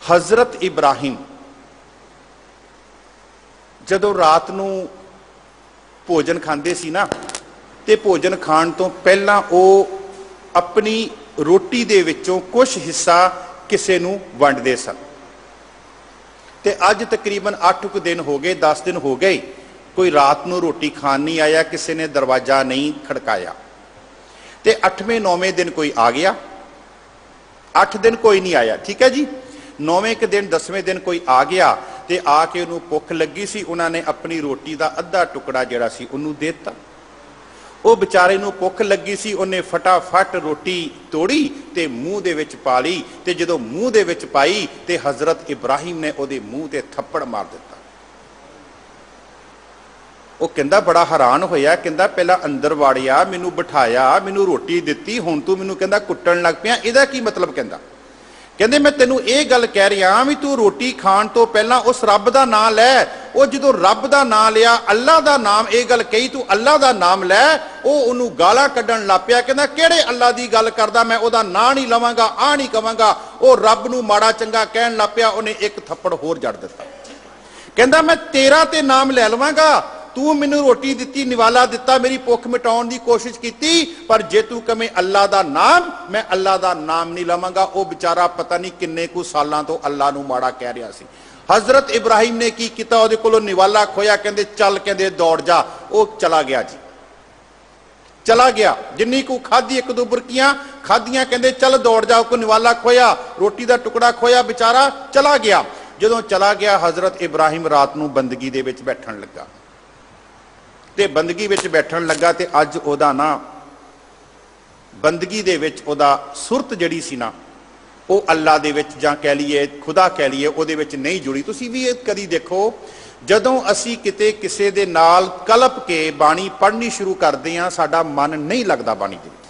ਹਜ਼ਰਤ ਇਬਰਾਹਿਮ ਜਦੋਂ ਰਾਤ ਨੂੰ ਭੋਜਨ ਖਾਂਦੇ ਸੀ ਨਾ, ਤੇ ਭੋਜਨ ਖਾਣ ਤੋਂ ਪਹਿਲਾਂ ਉਹ ਆਪਣੀ ਰੋਟੀ ਦੇ ਵਿੱਚੋਂ ਕੁਝ ਹਿੱਸਾ ਕਿਸੇ ਨੂੰ ਵੰਡਦੇ ਸਨ। ਤੇ ਅੱਜ ਤਕਰੀਬਨ 8 ਕੁ ਦਿਨ ਹੋ ਗਏ, 10 ਦਿਨ ਹੋ ਗਏ, ਕੋਈ ਰਾਤ ਨੂੰ ਰੋਟੀ ਖਾਣ ਨਹੀਂ ਆਇਆ, ਕਿਸੇ ਨੇ ਦਰਵਾਜ਼ਾ ਨਹੀਂ ਖੜਕਾਇਆ। ਤੇ 8ਵੇਂ 9ਵੇਂ ਦਿਨ ਕੋਈ ਆ ਗਿਆ, 8 ਦਿਨ ਕੋਈ ਨਹੀਂ ਆਇਆ, ਠੀਕ ਹੈ ਜੀ। 9ਵੇਂ ਕੁ ਦਿਨ 10ਵੇਂ ਦਿਨ ਕੋਈ ਆ ਗਿਆ ਤੇ ਆ ਕੇ ਉਹਨੂੰ ਭੁੱਖ ਲੱਗੀ ਸੀ, ਉਹਨਾਂ ਨੇ ਆਪਣੀ ਰੋਟੀ ਦਾ ਅੱਧਾ ਟੁਕੜਾ ਜਿਹੜਾ ਸੀ ਉਹਨੂੰ ਦੇ ਦਿੱਤਾ। ਉਹ ਵਿਚਾਰੇ ਨੂੰ ਭੁੱਖ ਲੱਗੀ ਸੀ, ਉਹਨੇ ਫਟਾਫਟ ਰੋਟੀ ਤੋੜੀ ਤੇ ਮੂੰਹ ਦੇ ਵਿੱਚ ਪਾ ਲਈ। ਤੇ ਜਦੋਂ ਮੂੰਹ ਦੇ ਵਿੱਚ ਪਾਈ ਤੇ ਹਜ਼ਰਤ ਇਬਰਾਹਿਮ ਨੇ ਉਹਦੇ ਮੂੰਹ ਤੇ ਥੱਪੜ ਮਾਰ ਦਿੱਤਾ। ਉਹ ਕਹਿੰਦਾ ਬੜਾ ਹੈਰਾਨ ਹੋਇਆ, ਕਹਿੰਦਾ ਪਹਿਲਾਂ ਅੰਦਰ ਵਾੜਿਆ, ਮੈਨੂੰ ਬਿਠਾਇਆ, ਮੈਨੂੰ ਰੋਟੀ ਦਿੱਤੀ, ਹੁਣ ਤੂੰ ਮੈਨੂੰ ਕਹਿੰਦਾ ਕੁੱਟਣ ਲੱਗ ਪਿਆ, ਇਹਦਾ ਕੀ ਮਤਲਬ? ਕਹਿੰਦੇ ਮੈਂ ਤੈਨੂੰ ਇਹ ਗੱਲ ਕਹਿ ਰਿਹਾ ਵੀ ਤੂੰ ਰੋਟੀ ਖਾਣ ਤੋਂ ਪਹਿਲਾਂ ਉਸ ਰੱਬ ਦਾ ਨਾਮ ਲੈ। ਉਹ ਜਦੋਂ ਰੱਬ ਦਾ ਨਾਮ ਲਿਆ, ਅੱਲਾ ਦਾ ਨਾਮ, ਇਹ ਗੱਲ ਕਹੀ ਤੂੰ ਅੱਲਾ ਦਾ ਨਾਮ ਲੈ, ਉਹ ਉਹਨੂੰ ਗਾਲਾਂ ਕੱਢਣ ਲੱਗ ਪਿਆ। ਕਹਿੰਦਾ ਕਿਹੜੇ ਅੱਲਾ ਦੀ ਗੱਲ ਕਰਦਾ, ਮੈਂ ਉਹਦਾ ਨਾਂ ਨਹੀਂ ਲਵਾਂਗਾ, ਆ ਨਹੀਂ ਕਵਾਂਗਾ। ਉਹ ਰੱਬ ਨੂੰ ਮਾੜਾ ਚੰਗਾ ਕਹਿਣ ਲੱਗ ਪਿਆ, ਉਹਨੇ ਇੱਕ ਥੱਪੜ ਹੋਰ ਜੜ ਦਿੱਤਾ। ਕਹਿੰਦਾ ਮੈਂ ਤੇਰਾ ਤੇ ਨਾਮ ਲੈ ਲਵਾਂਗਾ, ਤੂੰ ਮੈਨੂੰ ਰੋਟੀ ਦਿੱਤੀ, ਨਿਵਾਲਾ ਦਿੱਤਾ, ਮੇਰੀ ਭੁੱਖ ਮਿਟਾਉਣ ਦੀ ਕੋਸ਼ਿਸ਼ ਕੀਤੀ, ਪਰ ਜੇ ਤੂੰ ਕਵੇਂ ਅੱਲਾ ਦਾ ਨਾਮ, ਮੈਂ ਅੱਲਾ ਦਾ ਨਾਮ ਨਹੀਂ ਲਵਾਂਗਾ। ਉਹ ਵਿਚਾਰਾ ਪਤਾ ਨਹੀਂ ਕਿੰਨੇ ਕੁ ਸਾਲਾਂ ਤੋਂ ਅੱਲਾ ਨੂੰ ਮਾੜਾ ਕਹਿ ਰਿਹਾ ਸੀ। ਹਜ਼ਰਤ ਇਬਰਾਹਿਮ ਨੇ ਕੀ ਕੀਤਾ, ਉਹਦੇ ਕੋਲੋਂ ਨਿਵਾਲਾ ਖੋਇਆ। ਕਹਿੰਦੇ ਚੱਲ, ਕਹਿੰਦੇ ਦੌੜ ਜਾ। ਉਹ ਚਲਾ ਗਿਆ ਜੀ, ਚਲਾ ਗਿਆ। ਜਿੰਨੀ ਕੁ ਖਾਧੀ, 1-2 ਬੁਰਕੀਆਂ ਖਾਧੀਆਂ, ਕਹਿੰਦੇ ਚੱਲ ਦੌੜ ਜਾ। ਕੋ ਨਿਵਾਲਾ ਖੋਇਆ, ਰੋਟੀ ਦਾ ਟੁਕੜਾ ਖੋਇਆ, ਵਿਚਾਰਾ ਚਲਾ ਗਿਆ। ਜਦੋਂ ਚਲਾ ਗਿਆ, ਹਜ਼ਰਤ ਇਬਰਾਹਿਮ ਰਾਤ ਨੂੰ ਬੰਦਗੀ ਦੇ ਵਿੱਚ ਬੈਠਣ ਲੱਗਾ। ਤੇ ਬੰਦਗੀ ਵਿੱਚ ਬੈਠਣ ਲੱਗਾ ਤੇ ਅੱਜ ਉਹਦਾ ਨਾ ਬੰਦਗੀ ਦੇ ਵਿੱਚ ਉਹਦਾ ਸੁਰਤ ਜਿਹੜੀ ਸੀ ਨਾ, ਉਹ ਅੱਲਾ ਦੇ ਵਿੱਚ ਜਾਂ ਕਹਿ ਲਈਏ ਖੁਦਾ ਕਹਿ ਲਈਏ, ਉਹਦੇ ਵਿੱਚ ਨਹੀਂ ਜੁੜੀ। ਤੁਸੀਂ ਵੀ ਇਹ ਕਦੀ ਦੇਖੋ, ਜਦੋਂ ਅਸੀਂ ਕਿਤੇ ਕਿਸੇ ਦੇ ਨਾਲ ਕਲਪ ਕੇ ਬਾਣੀ ਪੜ੍ਹਨੀ ਸ਼ੁਰੂ ਕਰਦੇ ਹਾਂ, ਸਾਡਾ ਮਨ ਨਹੀਂ ਲੱਗਦਾ ਬਾਣੀ ਦੇ ਵਿੱਚ।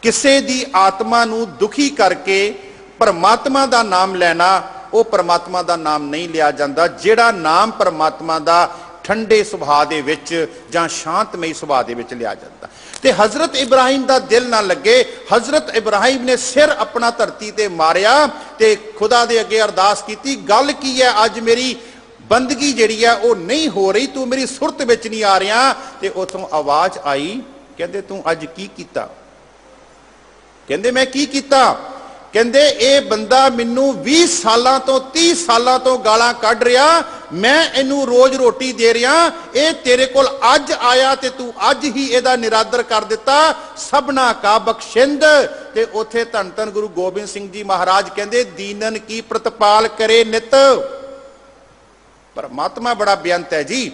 ਕਿਸੇ ਦੀ ਆਤਮਾ ਨੂੰ ਦੁਖੀ ਕਰਕੇ ਪਰਮਾਤਮਾ ਦਾ ਨਾਮ ਲੈਣਾ, ਉਹ ਪਰਮਾਤਮਾ ਦਾ ਨਾਮ ਨਹੀਂ ਲਿਆ ਜਾਂਦਾ। ਜਿਹੜਾ ਨਾਮ ਪਰਮਾਤਮਾ ਦਾ ਠੰਡੇ ਸੁਭਾਅ ਦੇ ਵਿੱਚ ਜਾਂ ਸ਼ਾਂਤਮਈ ਸੁਭਾਅ ਦੇ ਵਿੱਚ ਲਿਆ ਜਾਂਦਾ। ਤੇ ਹਜ਼ਰਤ ਇਬਰਾਹਿਮ ਦਾ ਦਿਲ ਨਾ ਲੱਗੇ। ਹਜ਼ਰਤ ਇਬਰਾਹਿਮ ਨੇ ਸਿਰ ਆਪਣਾ ਧਰਤੀ ਤੇ ਮਾਰਿਆ ਤੇ ਖੁਦਾ ਦੇ ਅੱਗੇ ਅਰਦਾਸ ਕੀਤੀ, ਗੱਲ ਕੀ ਹੈ, ਅੱਜ ਮੇਰੀ ਬੰਦਗੀ ਜਿਹੜੀ ਹੈ ਉਹ ਨਹੀਂ ਹੋ ਰਹੀ, ਤੂੰ ਮੇਰੀ ਸੁਰਤ ਵਿੱਚ ਨਹੀਂ ਆ ਰਿਹਾ। ਤੇ ਉਥੋਂ ਆਵਾਜ਼ ਆਈ, ਕਹਿੰਦੇ ਤੂੰ ਅੱਜ ਕੀ ਕੀਤਾ? ਕਹਿੰਦੇ ਮੈਂ ਕੀ ਕੀਤਾ? ਕਹਿੰਦੇ ਇਹ ਬੰਦਾ ਮੈਨੂੰ 20 ਸਾਲਾਂ ਤੋਂ 30 ਸਾਲਾਂ ਤੋਂ ਗਾਲਾਂ ਕੱਢ ਰਿਹਾ, ਮੈਂ ਇਹਨੂੰ ਰੋਜ਼ ਰੋਟੀ ਦੇ ਰਿਹਾ, ਇਹ ਤੇਰੇ ਕੋਲ ਅੱਜ ਆਇਆ ਤੇ ਤੂੰ ਅੱਜ ਹੀ ਇਹਦਾ ਨਿਰਾਦਰ ਕਰ ਦਿੱਤਾ। ਸਭਨਾ ਕਾ ਬਖਸ਼ਿੰਦ। ਤੇ ਉਥੇ ਧੰਨ ਧੰਨ ਗੁਰੂ ਗੋਬਿੰਦ ਸਿੰਘ ਜੀ ਮਹਾਰਾਜ ਕਹਿੰਦੇ, ਦੀਨਨ ਕੀ ਪ੍ਰਤਪਾਲ ਕਰੇ ਨਿਤ। ਪਰਮਾਤਮਾ ਬੜਾ ਬੇਅੰਤ ਹੈ ਜੀ।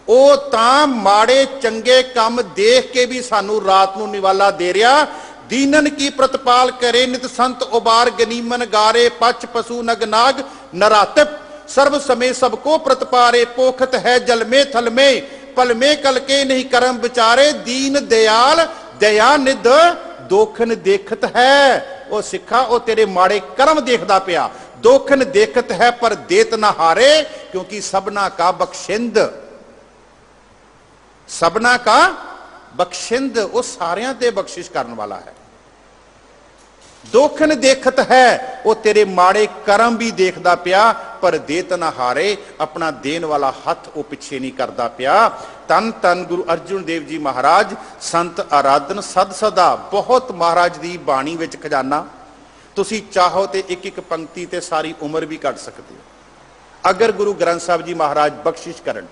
ਉਹ ਤਾਂ ਮਾੜੇ ਚੰਗੇ ਕੰਮ ਦੇਖ ਕੇ ਵੀ ਸਾਨੂੰ ਰਾਤ ਨੂੰ ਨਿਵਾਲਾ ਦੇ ਰਿਹਾ। दीनन की प्रतिपाल करे नित संत उबार गनीमन गारे पच पशु नग नाग नरातिप सर्व समय सबको प्रतिपारे पोखत है जल में थल में पल में कल के नहीं करम विचारे दीन दयाल दया निध दोखन देखत है। ओ सिखा ओ तेरे माड़े कर्म देखदा पिया, दोखन देखत है पर देत ना हारे, क्योंकि सबना का बख्शिंद, सबना का बख्शिंद, वो सारियां ते बख्शिश करने वाला है। दोखन देखत है, वो तेरे माड़े कर्म भी देखदा पिया, पर देत ना हारे, अपना देन वाला हथ वो पिछे नहीं करदा पिया। तन तन गुरु अर्जुन देव जी महाराज संत आराधन सद सदा। बहुत महाराज दी बाणी विच खजाना, तुसी चाहो ते एक एक पंक्ति ते सारी उम्र भी कट सकते हो। अगर गुरु ग्रंथ साहब जी महाराज बख्शिश करन,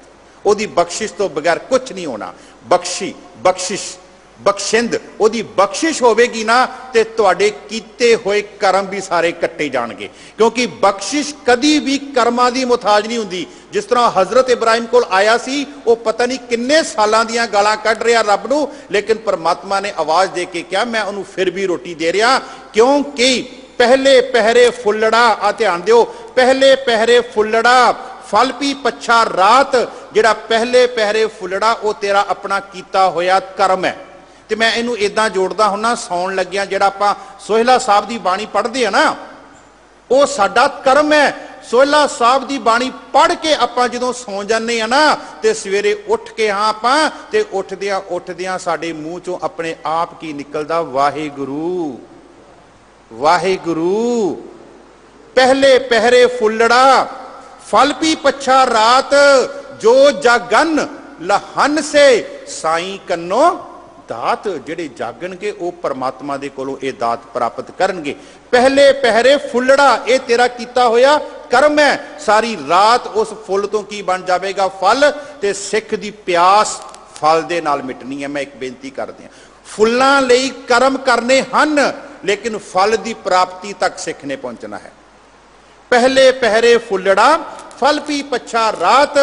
ਉਹਦੀ ਬਖਸ਼ਿਸ਼ ਤੋਂ ਬਗੈਰ ਕੁਝ ਨਹੀਂ ਹੋਣਾ। ਬਖਸ਼ਿਸ਼ ਬਖਸ਼ਿੰਦ ਉਹਦੀ ਬਖਸ਼ਿਸ਼ ਹੋਵੇਗੀ ਨਾ ਤੇ ਤੁਹਾਡੇ ਕੀਤੇ ਹੋਏ ਕਰਮ ਵੀ ਸਾਰੇ ਕੱਟੇ ਜਾਣਗੇ, ਕਿਉਂਕਿ ਬਖਸ਼ਿਸ਼ ਕਦੀ ਵੀ ਕਰਮਾਂ ਦੀ ਮੁਹਤਾਜ ਨਹੀਂ ਹੁੰਦੀ। ਜਿਸ ਤਰ੍ਹਾਂ ਹਜ਼ਰਤ ਇਬਰਾਹਿਮ ਕੋਲ ਆਇਆ ਸੀ, ਉਹ ਪਤਾ ਨਹੀਂ ਕਿੰਨੇ ਸਾਲਾਂ ਦੀਆਂ ਗਾਲਾਂ ਕੱਢ ਰਿਹਾ ਰੱਬ ਨੂੰ, ਲੇਕਿਨ ਪਰਮਾਤਮਾ ਨੇ ਆਵਾਜ਼ ਦੇ ਕੇ ਕਿਹਾ ਮੈਂ ਉਹਨੂੰ ਫਿਰ ਵੀ ਰੋਟੀ ਦੇ ਰਿਹਾ, ਕਿਉਂਕਿ ਪਹਿਲੇ ਪਹਿਰੇ ਫੁੱਲੜਾ, ਆ ਧਿਆਨ ਦਿਓ, ਪਹਿਲੇ ਪਹਿਰੇ ਫੁੱਲੜਾ ਫਲ ਪੀ ਪੱਛਾ ਰਾਤ, ਜਿਹੜਾ ਪਹਿਲੇ ਪਹਿਰੇ ਫੁੱਲੜਾ ਉਹ ਤੇਰਾ ਆਪਣਾ ਕੀਤਾ ਹੋਇਆ ਕਰਮ ਹੈ। ਤੇ ਮੈਂ ਇਹਨੂੰ ਇਦਾਂ ਜੋੜਦਾ ਹੁੰਨਾ, ਸੌਣ ਲੱਗਿਆ ਜਿਹੜਾ ਆਪਾਂ ਸੋਹਿਲਾ ਸਾਹਿਬ ਦੀ ਬਾਣੀ ਪੜ੍ਹਦੇ ਆ ਨਾ, ਉਹ ਸਾਡਾ ਕਰਮ ਹੈ। ਸੋਹਿਲਾ ਸਾਹਿਬ ਦੀ ਬਾਣੀ ਪੜ੍ਹ ਕੇ ਆਪਾਂ ਜਦੋਂ ਸੌਂ ਜਾਂਦੇ ਆ ਨਾ, ਤੇ ਸਵੇਰੇ ਉੱਠ ਕੇ ਆਪਾਂ ਤੇ ਉੱਠਦਿਆਂ ਸਾਡੇ ਮੂੰਹ ਚੋਂ ਆਪਣੇ ਆਪ ਕੀ ਨਿਕਲਦਾ, ਵਾਹਿਗੁਰੂ ਵਾਹਿਗੁਰੂ। ਪਹਿਲੇ ਪਹਿਰੇ ਫੁੱਲੜਾ ਫਲ ਪੀ ਪੱਛਾ ਰਾਤ, ਜੋ ਜਾਗਨ ਲਹਨ ਸੇ ਸਾਈਂ ਕੰਨੋ ਦਾਤ। ਜਿਹੜੇ ਜਾਗਣਗੇ ਉਹ ਪਰਮਾਤਮਾ ਦੇ ਕੋਲੋਂ ਇਹ ਦਾਤ ਪ੍ਰਾਪਤ ਕਰਨਗੇ। ਪਹਿਲੇ ਪਹਿਰੇ ਫੁੱਲੜਾ ਇਹ ਤੇਰਾ ਕੀਤਾ ਹੋਇਆ ਕਰਮ ਹੈ। ਸਾਰੀ ਰਾਤ ਉਸ ਫੁੱਲ ਤੋਂ ਕੀ ਬਣ ਜਾਵੇਗਾ, ਫਲ, ਤੇ ਸਿੱਖ ਦੀ ਪਿਆਸ ਫਲ ਦੇ ਨਾਲ ਮਿਟਣੀ ਹੈ। ਮੈਂ ਇੱਕ ਬੇਨਤੀ ਕਰਦੀ ਹਾਂ, ਫੁੱਲਾਂ ਲਈ ਕਰਮ ਕਰਨੇ ਹਨ, ਲੇਕਿਨ ਫਲ ਦੀ ਪ੍ਰਾਪਤੀ ਤੱਕ ਸਿੱਖ ਨੇ ਪਹੁੰਚਣਾ ਹੈ। ਪਹਿਲੇ ਪਹਿਰੇ ਫੁੱਲੜਾ ਫਲ ਪੀ ਪੱਛਾ ਰਾਤ,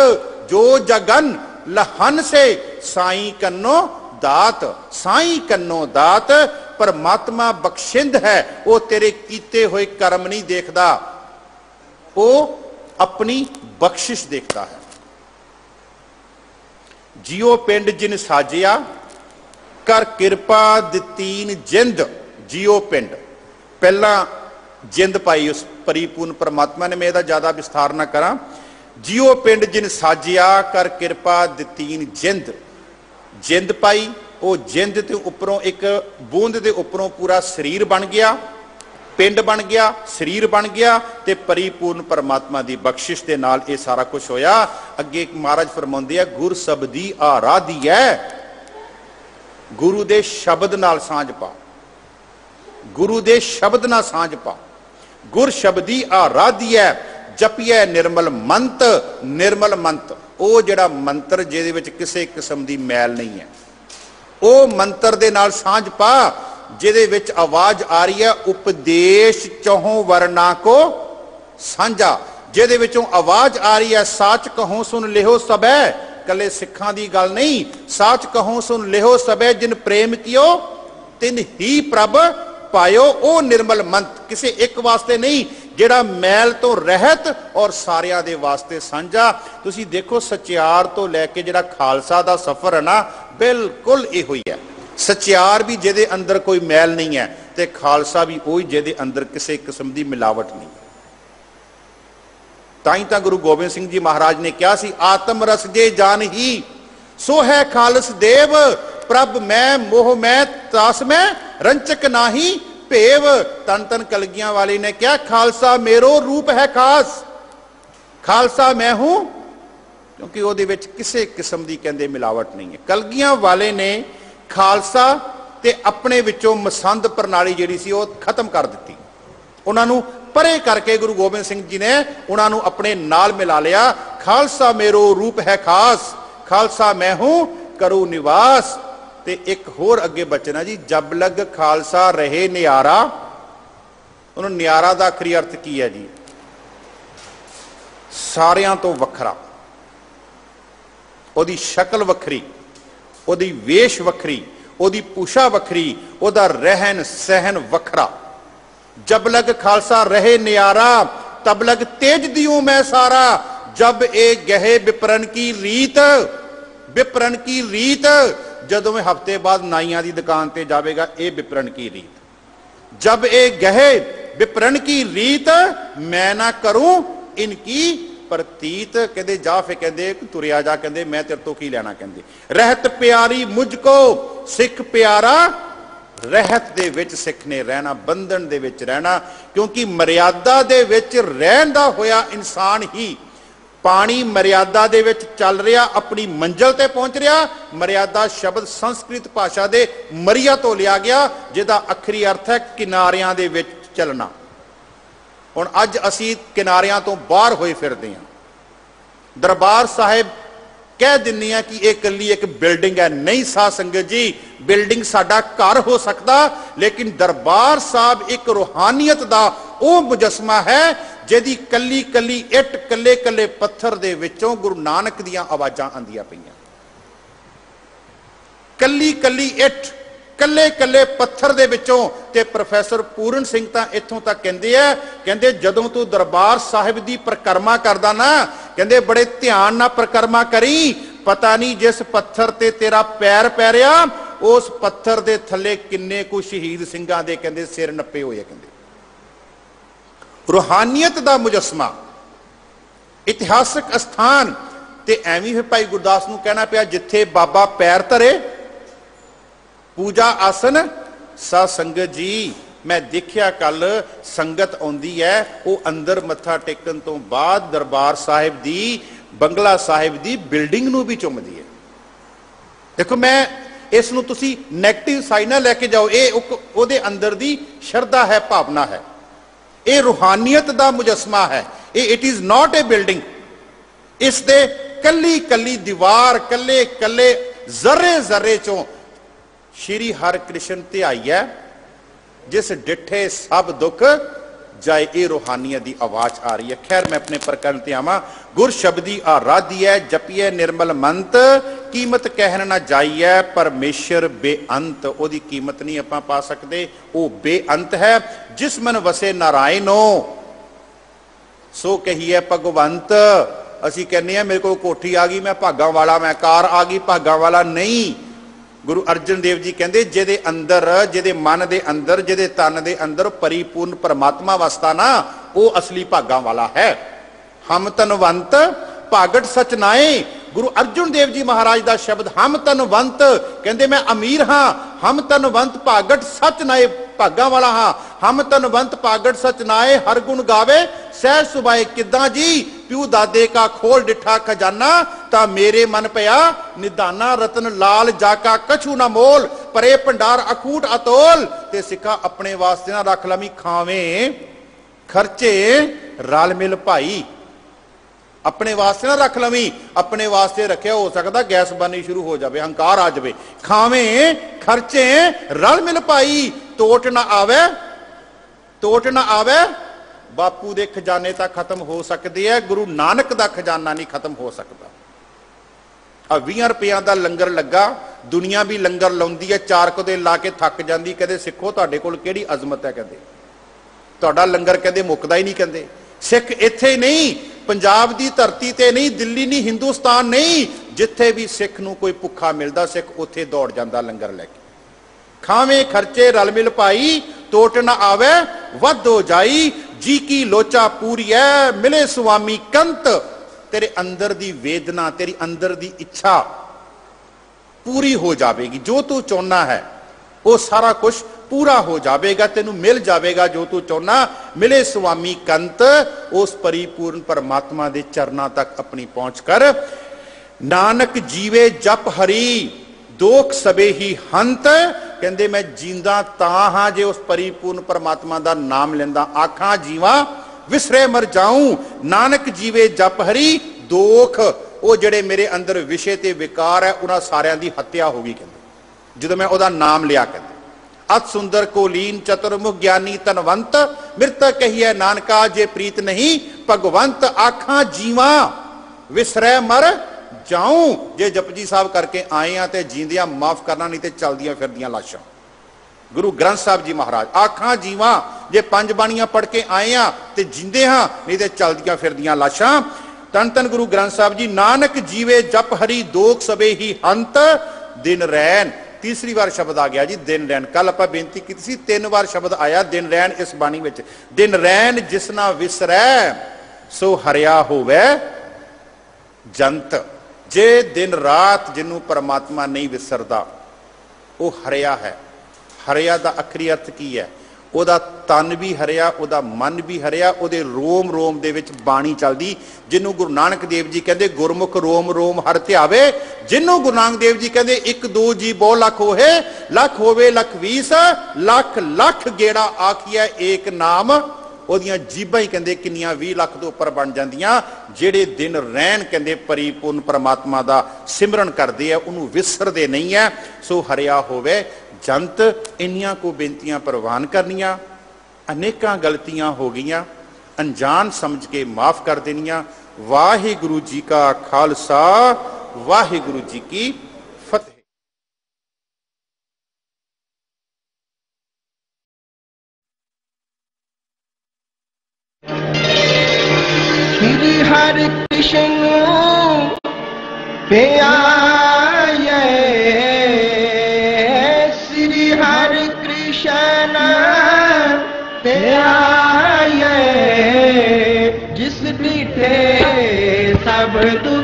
ਜੋ ਜਗਨ ਲਹਨ ਸੇ ਸਾਈਂ ਕੰਨੋ ਦਾਤ। ਸਾਈਂ ਕੰਨੋ ਦਾਤ, ਪਰਮਾਤਮਾ ਬਖਸ਼ਿੰਦ ਹੈ। ਉਹ ਤੇਰੇ ਕੀਤੇ ਹੋਏ ਕਰਮ ਨਹੀਂ ਦੇਖਦਾ, ਉਹ ਆਪਣੀ ਬਖਸ਼ਿਸ਼ ਦੇਖਦਾ ਹੈ। ਜਿਉ ਪਿੰਡ ਜਿਨ ਸਾਜਿਆ, ਕਰ ਕਿਰਪਾ ਦਿੱਤੀਨ ਜਿੰਦ। ਜਿਉ ਪਿੰਡ, ਪਹਿਲਾਂ ਜਿੰਦ ਪਾਈ ਉਸ ਪਰਿਪੂਰਨ ਪਰਮਾਤਮਾ ਨੇ, ਮੈਂ ਇਹਦਾ ਜ਼ਿਆਦਾ ਵਿਸਥਾਰ ਨਾ ਕਰਾਂ। ਜਿਉ ਪਿੰਡ ਜਿਨ ਸਾਜਿਆ, ਕਰ ਕਿਰਪਾ ਦਿੱਤੀਨ ਜਿੰਦ। ਜਿੰਦ ਪਾਈ, ਉਹ ਜਿੰਦ ਤੇ ਉੱਪਰੋਂ ਇੱਕ ਬੂੰਦ ਦੇ ਉੱਪਰੋਂ ਪੂਰਾ ਸਰੀਰ ਬਣ ਗਿਆ, ਪਿੰਡ ਬਣ ਗਿਆ, ਸਰੀਰ ਬਣ ਗਿਆ, ਤੇ ਪਰਿਪੂਰਨ ਪਰਮਾਤਮਾ ਦੀ ਬਖਸ਼ਿਸ਼ ਦੇ ਨਾਲ ਇਹ ਸਾਰਾ ਕੁਝ ਹੋਇਆ। ਅੱਗੇ ਮਹਾਰਾਜ ਫਰਮਾਉਂਦੇ ਆ, ਗੁਰ ਸ਼ਬਦੀ ਆਰਾਧੀਐ। ਗੁਰੂ ਦੇ ਸ਼ਬਦ ਨਾਲ ਸਾਂਝ ਪਾ, ਗੁਰੂ ਦੇ ਸ਼ਬਦ ਨਾਲ ਸਾਂਝ ਪਾ। ਗੁਰ ਸ਼ਬਦੀ ਆਰਾਧੀਐ, ਜਪੀਐ ਨਿਰਮਲ ਮੰਤ। ਨਿਰਮਲ ਮੰਤ ਉਹ ਜਿਹੜਾ ਮੰਤਰ ਜਿਹਦੇ ਵਿੱਚ ਕਿਸੇ ਕਿਸਮ ਦੀ ਮੈਲ ਨਹੀਂ ਹੈ, ਉਹ ਮੰਤਰ ਦੇ ਨਾਲ ਸਾਂਝ ਪਾ, ਜਿਹਦੇ ਵਿੱਚ ਆਵਾਜ਼ ਆ ਰਹੀ ਹੈ, ਉਪਦੇਸ਼ ਚਹੁ ਵਰਨਾ ਕੋ ਸਾਂਝਾ। ਜਿਹਦੇ ਵਿੱਚੋਂ ਆਵਾਜ਼ ਆ ਰਹੀ ਹੈ, ਸਾਚ ਕਹੋ ਸੁਨ ਲਿਓ ਸਭੈ। ਕੱਲੇ ਸਿੱਖਾਂ ਦੀ ਗੱਲ ਨਹੀਂ, ਸਾਚ ਕਹੋ ਸੁਨ ਲਿਓ ਸਭੈ, ਜਿਨ ਪ੍ਰੇਮ ਕੀਓ ਤਿਨ ਹੀ ਪ੍ਰਭ ਪਾਇਓ। ਉਹ ਨਿਰਮਲ ਮੰਤ ਕਿਸੇ ਇੱਕ ਵਾਸਤੇ ਨਹੀਂ, ਜਿਹੜਾ ਮੈਲ ਤੋਂ ਰਹਿਤ ਔਰ ਸਾਰਿਆਂ ਦੇ ਵਾਸਤੇ ਸਾਂਝਾ। ਤੁਸੀਂ ਦੇਖੋ, ਸਚਿਆਰ ਤੋਂ ਲੈ ਕੇ ਜਿਹੜਾ ਖਾਲਸਾ ਦਾ ਸਫ਼ਰ ਹੈ ਨਾ, ਬਿਲਕੁਲ ਇਹੋ ਹੀ ਹੈ। ਸਚਿਆਰ ਵੀ ਜਿਹਦੇ ਅੰਦਰ ਕੋਈ ਮੈਲ ਨਹੀਂ ਹੈ, ਤੇ ਖਾਲਸਾ ਵੀ ਉਹੀ ਜਿਹਦੇ ਅੰਦਰ ਕਿਸੇ ਕਿਸਮ ਦੀ ਮਿਲਾਵਟ ਨਹੀਂ। ਤਾਂ ਹੀ ਤਾਂ ਗੁਰੂ ਗੋਬਿੰਦ ਸਿੰਘ ਜੀ ਮਹਾਰਾਜ ਨੇ ਕਿਹਾ ਸੀ, ਆਤਮ ਰਸ ਜੇ ਜਾਨ ਹੀ ਸੋ ਹੈ ਖਾਲਸ ਦੇਵ। ਪ੍ਰਭ ਮੈਂ ਮੋਹ ਮੈਂ ਤਾਸ ਮੈਂ ਰੰਚਕ ਨਾਹੀ ਭੇਵ। ਤਨ ਤਨ ਕਲਗੀਆਂ ਵਾਲੇ ਨੇ ਕਿਹਾ, ਖਾਲਸਾ ਮੇਰੋ ਰੂਪ ਹੈ ਖਾਸ, ਖਾਲਸਾ ਮੈਂ ਹੂੰ, ਕਿਉਂਕਿ ਉਹਦੇ ਵਿੱਚ ਕਿਸੇ ਕਿਸਮ ਦੀ ਕਹਿੰਦੇ ਮਿਲਾਵਟ ਨਹੀਂ ਹੈ। ਕਲਗੀਆਂ ਵਾਲੇ ਨੇ ਖਾਲਸਾ ਤੇ ਆਪਣੇ ਵਿੱਚੋਂ ਮਸੰਦ ਪ੍ਰਣਾਲੀ ਜਿਹੜੀ ਸੀ ਉਹ ਖਤਮ ਕਰ ਦਿੱਤੀ। ਉਹਨਾਂ ਨੂੰ ਪਰੇ ਕਰਕੇ ਗੁਰੂ ਗੋਬਿੰਦ ਸਿੰਘ ਜੀ ਨੇ ਉਹਨਾਂ ਨੂੰ ਆਪਣੇ ਨਾਲ ਮਿਲਾ ਲਿਆ। ਖਾਲਸਾ ਮੇਰੋ ਰੂਪ ਹੈ ਖਾਸ, ਖਾਲਸਾ ਮੈਂ ਹੂੰ ਕਰੂ ਨਿਵਾਸ। ਤੇ ਇੱਕ ਹੋਰ ਅੱਗੇ ਬਚਨਾ ਜੀ, ਜਬ ਲਗ ਖਾਲਸਾ ਰਹੇ ਨਿਆਰਾ। ਉਹਨੂੰ ਨਿਆਰਾ ਦਾ ਆਖਰੀ ਅਰਥ ਕੀ ਹੈ ਜੀ? ਸਾਰਿਆਂ ਤੋਂ ਵੱਖਰਾ, ਉਹਦੀ ਸ਼ਕਲ ਵੱਖਰੀ, ਉਹਦੀ ਵੇਸ਼ ਵੱਖਰੀ, ਉਹਦੀ ਪੂਸ਼ਾ ਵੱਖਰੀ, ਉਹਦਾ ਰਹਿਣ ਸਹਿਣ ਵੱਖਰਾ। ਜਬ ਲਗ ਖਾਲਸਾ ਰਹੇ ਨਿਆਰਾ, ਤਬ ਲਗ ਤੇਜ ਦਿਉ ਮੈਂ ਸਾਰਾ। ਜਬ ਇਹ ਗਹਿ ਵਿਪਰਨ ਕੀ ਰੀਤ, ਵਿਪਰਨ ਕੀ ਰੀਤ। ਜਦੋਂ ਮੈਂ ਹਫਤੇ ਬਾਅਦ ਨਾਈਆਂ ਦੀ ਦੁਕਾਨ ਤੇ ਜਾਵੇਗਾ, ਇਹ ਵਿਪਰਨ ਕੀ ਰੀਤ। ਜਬ ਇਹ ਗਹਿ ਵਿਪਰਨ ਕੀ ਰੀਤ, ਮੈਂ ਨਾ ਕਰੂੰ ਇਨਕੀ ਪ੍ਰਤੀਤ। ਕਹਿੰਦੇ ਜਾ, ਫੇ ਕਹਿੰਦੇ ਤੁਰਿਆ ਜਾ, ਕਹਿੰਦੇ ਮੈਂ ਤੇਰੇ ਤੋਂ ਕੀ ਲੈਣਾ। ਕਹਿੰਦੇ ਰਹਿਤ ਪਿਆਰੀ ਮੁਝ ਕੋ ਸਿੱਖ ਪਿਆਰਾ। ਰਹਿਤ ਦੇ ਵਿੱਚ ਸਿੱਖ ਨੇ ਰਹਿਣਾ, ਬੰਧਨ ਦੇ ਵਿੱਚ ਰਹਿਣਾ, ਕਿਉਂਕਿ ਮਰਿਆਦਾ ਦੇ ਵਿੱਚ ਰਹਿਣ ਦਾ ਹੋਇਆ ਇਨਸਾਨ ਹੀ। ਪਾਣੀ ਮਰਿਆਦਾ ਦੇ ਵਿੱਚ ਚੱਲ ਰਿਹਾ, ਆਪਣੀ ਮੰਜ਼ਿਲ ਤੇ ਪਹੁੰਚ ਰਿਹਾ। ਮਰਿਆਦਾ ਸ਼ਬਦ ਸੰਸਕ੍ਰਿਤ ਭਾਸ਼ਾ ਦੇ ਮਰੀਆ ਤੋਂ ਲਿਆ ਗਿਆ, ਜਿਹਦਾ ਆਖਰੀ ਅਰਥ ਹੈ ਕਿਨਾਰਿਆਂ ਦੇ ਵਿੱਚ ਚੱਲਣਾ। ਹੁਣ ਅੱਜ ਅਸੀਂ ਕਿਨਾਰਿਆਂ ਤੋਂ ਬਾਹਰ ਹੋਏ ਫਿਰਦੇ ਹਾਂ। ਦਰਬਾਰ ਸਾਹਿਬ कह दिन्ने आ कि यह कली एक बिल्डिंग है। नहीं साध संगत जी, बिल्डिंग साडा घर हो सकता, लेकिन दरबार साहब एक रूहानियत दा वो मुजस्मा है जिहदी कली कली इट कले कले पत्थर दे विचों गुरु नानक दीयां आवाजां आंदियां पईयां। कली कली इट कले कले पत्थर दे विचों। ते प्रोफैसर पूरन सिंह तां इत्थों तक कहंदे आ, कहंदे जदों तू दरबार साहिब दी परिक्रमा करदा ना, कहंदे बड़े ध्यान नाल परिक्रमा करी, पता नहीं जिस पत्थर ते तेरा पैर पैरिया उस पत्थर दे थल्ले किन्ने को शहीद सिंघां दे कहंदे सिर नप्पे होए। कहंदे रूहानियत दा मुजस्मा, इतिहासक स्थान। ते एवें ही भाई गुरदास नूं कहना पिया, जिथे बाबा पैर धरे पूजा आसन। सा संगत जी, मैं देखिया कल संगत आउंदी है, वो अंदर मत्था टेकन तो बाद दरबार साहिब दी बंगला साहिब दी बिल्डिंग नूं भी चुमदी है। देखो, मैं इस नूं तुसी नैगेटिव साइड ना लैके जाओ, ये उहदे अंदर दी शरधा है, भावना है, ये रूहानियत दा मुजस्मा है। It is not a building. इस दे कली कली दीवार, कले कले जर्रे जर्रे चों श्री हर कृष्ण ध्याई है, जिस डिठे सब दुख जाए। ये रूहानियत की आवाज आ रही है। खैर, मैं अपने प्रकरण ते आवां। गुर शब्दी आराधी है, जपिए निर्मल मंत, कीमत कहन ना जाइए, परमेश्वर बेअंत। ओदी कीमत नहीं आपां पा सकते, वो बेअंत है। जिस मन वसे नारायणो सो कहिए भगवंत। असीं कहने मेरे को कोठी आ गई, मैं भागां वाला, मैं कार आ गई, भागां वाला नहीं। गुरु अर्जन देव जी कहते जिहदे अंदर, जिहदे मन दे अंदर, जिहदे तन दे अंदर परिपूर्ण परमात्मा वसदा ना, वो असली भागां वाला है। हम तनवंत भागट सच नाए। गुरु अर्जुन देव जी महाराज का शब्द हम तनवंत, कहते मैं अमीर हाँ। हम तनवंत भागट सच नाए, भागां वाला हाँ। हम तनवंत भागट सच नाए, हर गुण गावे सहज सुभाए। किदां जी, प्यू दादे का खोल डिठा खजाना, ता मेरे मन पया निदाना। रतन लाल जाका कछु ना मोल, परे भंडार अकूट अतोल। ते सिखा अपने वास्ते ना रख लवी, खावें खर्चे रल मिल भाई। अपने वास्ते ना रख लवी, अपने वास्ते रखिया हो सकता गैस बननी शुरू हो जाए, हंकार आ जाए। खावें खर्चे रल मिल पाई, टोट ना आवे, टोट ना आवे। बापू दे खजाने तक खत्म हो सकते हैं, गुरु नानक दा खजाना नहीं खत्म हो सकता। 20 रुपया का लंगर लगा, दुनिया भी लंगर लाउंदी है, 4 कदे ला के थक जाती। कहते सिखो तुहाडे कोल किहड़ी अजमत है, कहते तुहाडा लंगर कहते मुकदा ही नहीं। कहते सिख इत्थे ही नहीं, पंजाब की धरती ते नहीं, दिल्ली नहीं, हिंदुस्तान नहीं, जिथे भी सिख नूं कोई भुखा मिलता सिख उत्थे दौड़ जाता लंगर लैके। खावें खर्चे रल मिल पाई, टोट ना आवे वध हो जाई। जी की लोचा पूरी है, मिले स्वामी कंत। तेरे अंदर दी वेदना, तेरी अंदर दी इच्छा पूरी हो जाएगी। जो तू चाहना है वो सारा कुछ पूरा हो जाएगा, तेनू मिल जाएगा जो तू चाहना। मिले स्वामी कंत, उस परिपूर्ण परमात्मा के चरणों तक अपनी पहुंच कर। नानक जीवे जप हरी, दोख सबे ही हंत। कहते मैं जींदा तां हां जे उस परिपूर्ण परमात्मा का नाम लेंदा। आखां जीवा विसरे मर जाऊं, नानक जीवे जप हरी, दोख वो जड़े मेरे अंदर विषय ते विकार है उन्हां सारियां दी हत्या हो गई। कहते जो मैं उहदा नाम लिया, कहते अत सुंदर कोलीन चतुर्मुख ज्ञानी तनवंत। मृत कहिए नानका जे प्रीत नहीं भगवंत। आखां जीवा विसरै मर जाऊं। जे जपजी साहब करके आए हैं तो जींदियां माफ करना, नहीं तो चलदियां फिरदियां लाशां। गुरु ग्रंथ साहब जी महाराज आखां जीवा, जे 5 बाणियां पढ़ के आए हैं तो जींदे हाँ, नहीं तो चलदियां फिरदियां लाशां। तन तन गुरु ग्रंथ साहब जी। नानक जीवे जप हरी, दोख सबे ही हंत। दिन रैन, तीसरी बार शब्द आ गया जी, दिन रैन। कल आप बेनती की थी 3 बार शब्द आया दिन रैन इस बाणी विच। दिन रैन जिसना विसरै सो हरिया होवे जंत। जे दिन रात जिन्हों परमात्मा नहीं विसरदा वो हरिया है। हरिया का आखिरी अर्थ की है? ਉਹਦਾ तन भी हरिया, ਉਹਦਾ मन भी हरिया, ਉਹਦੇ रोम रोम ਦੇ ਵਿੱਚ ਬਾਣੀ ਚੱਲਦੀ। ਜਿਹਨੂੰ ਗੁਰੂ ਨਾਨਕ ਦੇਵ ਜੀ ਕਹਿੰਦੇ ਗੁਰਮੁਖ रोम रोम हर ਧਿਆਵੇ। ਜਿਹਨੂੰ ਗੁਰੂ ਨਾਨਕ ਦੇਵ ਜੀ ਕਹਿੰਦੇ 1 2 जी ਬਹੁ ਲੱਖ ਹੋਏ, ਲੱਖ ਹੋਵੇ ਲੱਖ 20 ਲੱਖ ਲੱਖ ਗੇੜਾ ਆਖੀਐ ਏਕ ਨਾਮ ਉਹਦੀਆਂ ਜੀਬਾਂ ਹੀ ਕਹਿੰਦੇ ਕਿੰਨੀਆਂ 20 ਲੱਖ ਤੋਂ ਉੱਪਰ ਬਣ ਜਾਂਦੀਆਂ ਜਿਹੜੇ ਦਿਨ ਰਹਿਣ ਕਹਿੰਦੇ ਪਰਿਪੂਰਨ ਪਰਮਾਤਮਾ ਦਾ ਸਿਮਰਨ ਕਰਦੇ ਆ ਉਹਨੂੰ ਵਿਸਰਦੇ ਨਹੀਂ ਹੈ। ਸੋ ਹਰਿਆ ਹੋਵੇ ਜੰਤ। ਇੰਨੀਆਂ ਕੋ ਬੇਨਤੀਆਂ ਪ੍ਰਵਾਨ ਕਰਨੀਆਂ। ਅਨੇਕਾਂ ਗਲਤੀਆਂ ਹੋ ਗਈਆਂ, ਅਣਜਾਣ ਸਮਝ ਕੇ ਮਾਫ ਕਰ ਦੇਣੀਆਂ। ਵਾਹਿਗੁਰੂ ਜੀ ਕਾ ਖਾਲਸਾ, ਵਾਹਿਗੁਰੂ ਜੀ ਕੀ ਫਤਿਹ। श्री हरि कृष्ण प्यारे, श्री हरि कृष्ण प्यारे, जिस डिठे सब दुख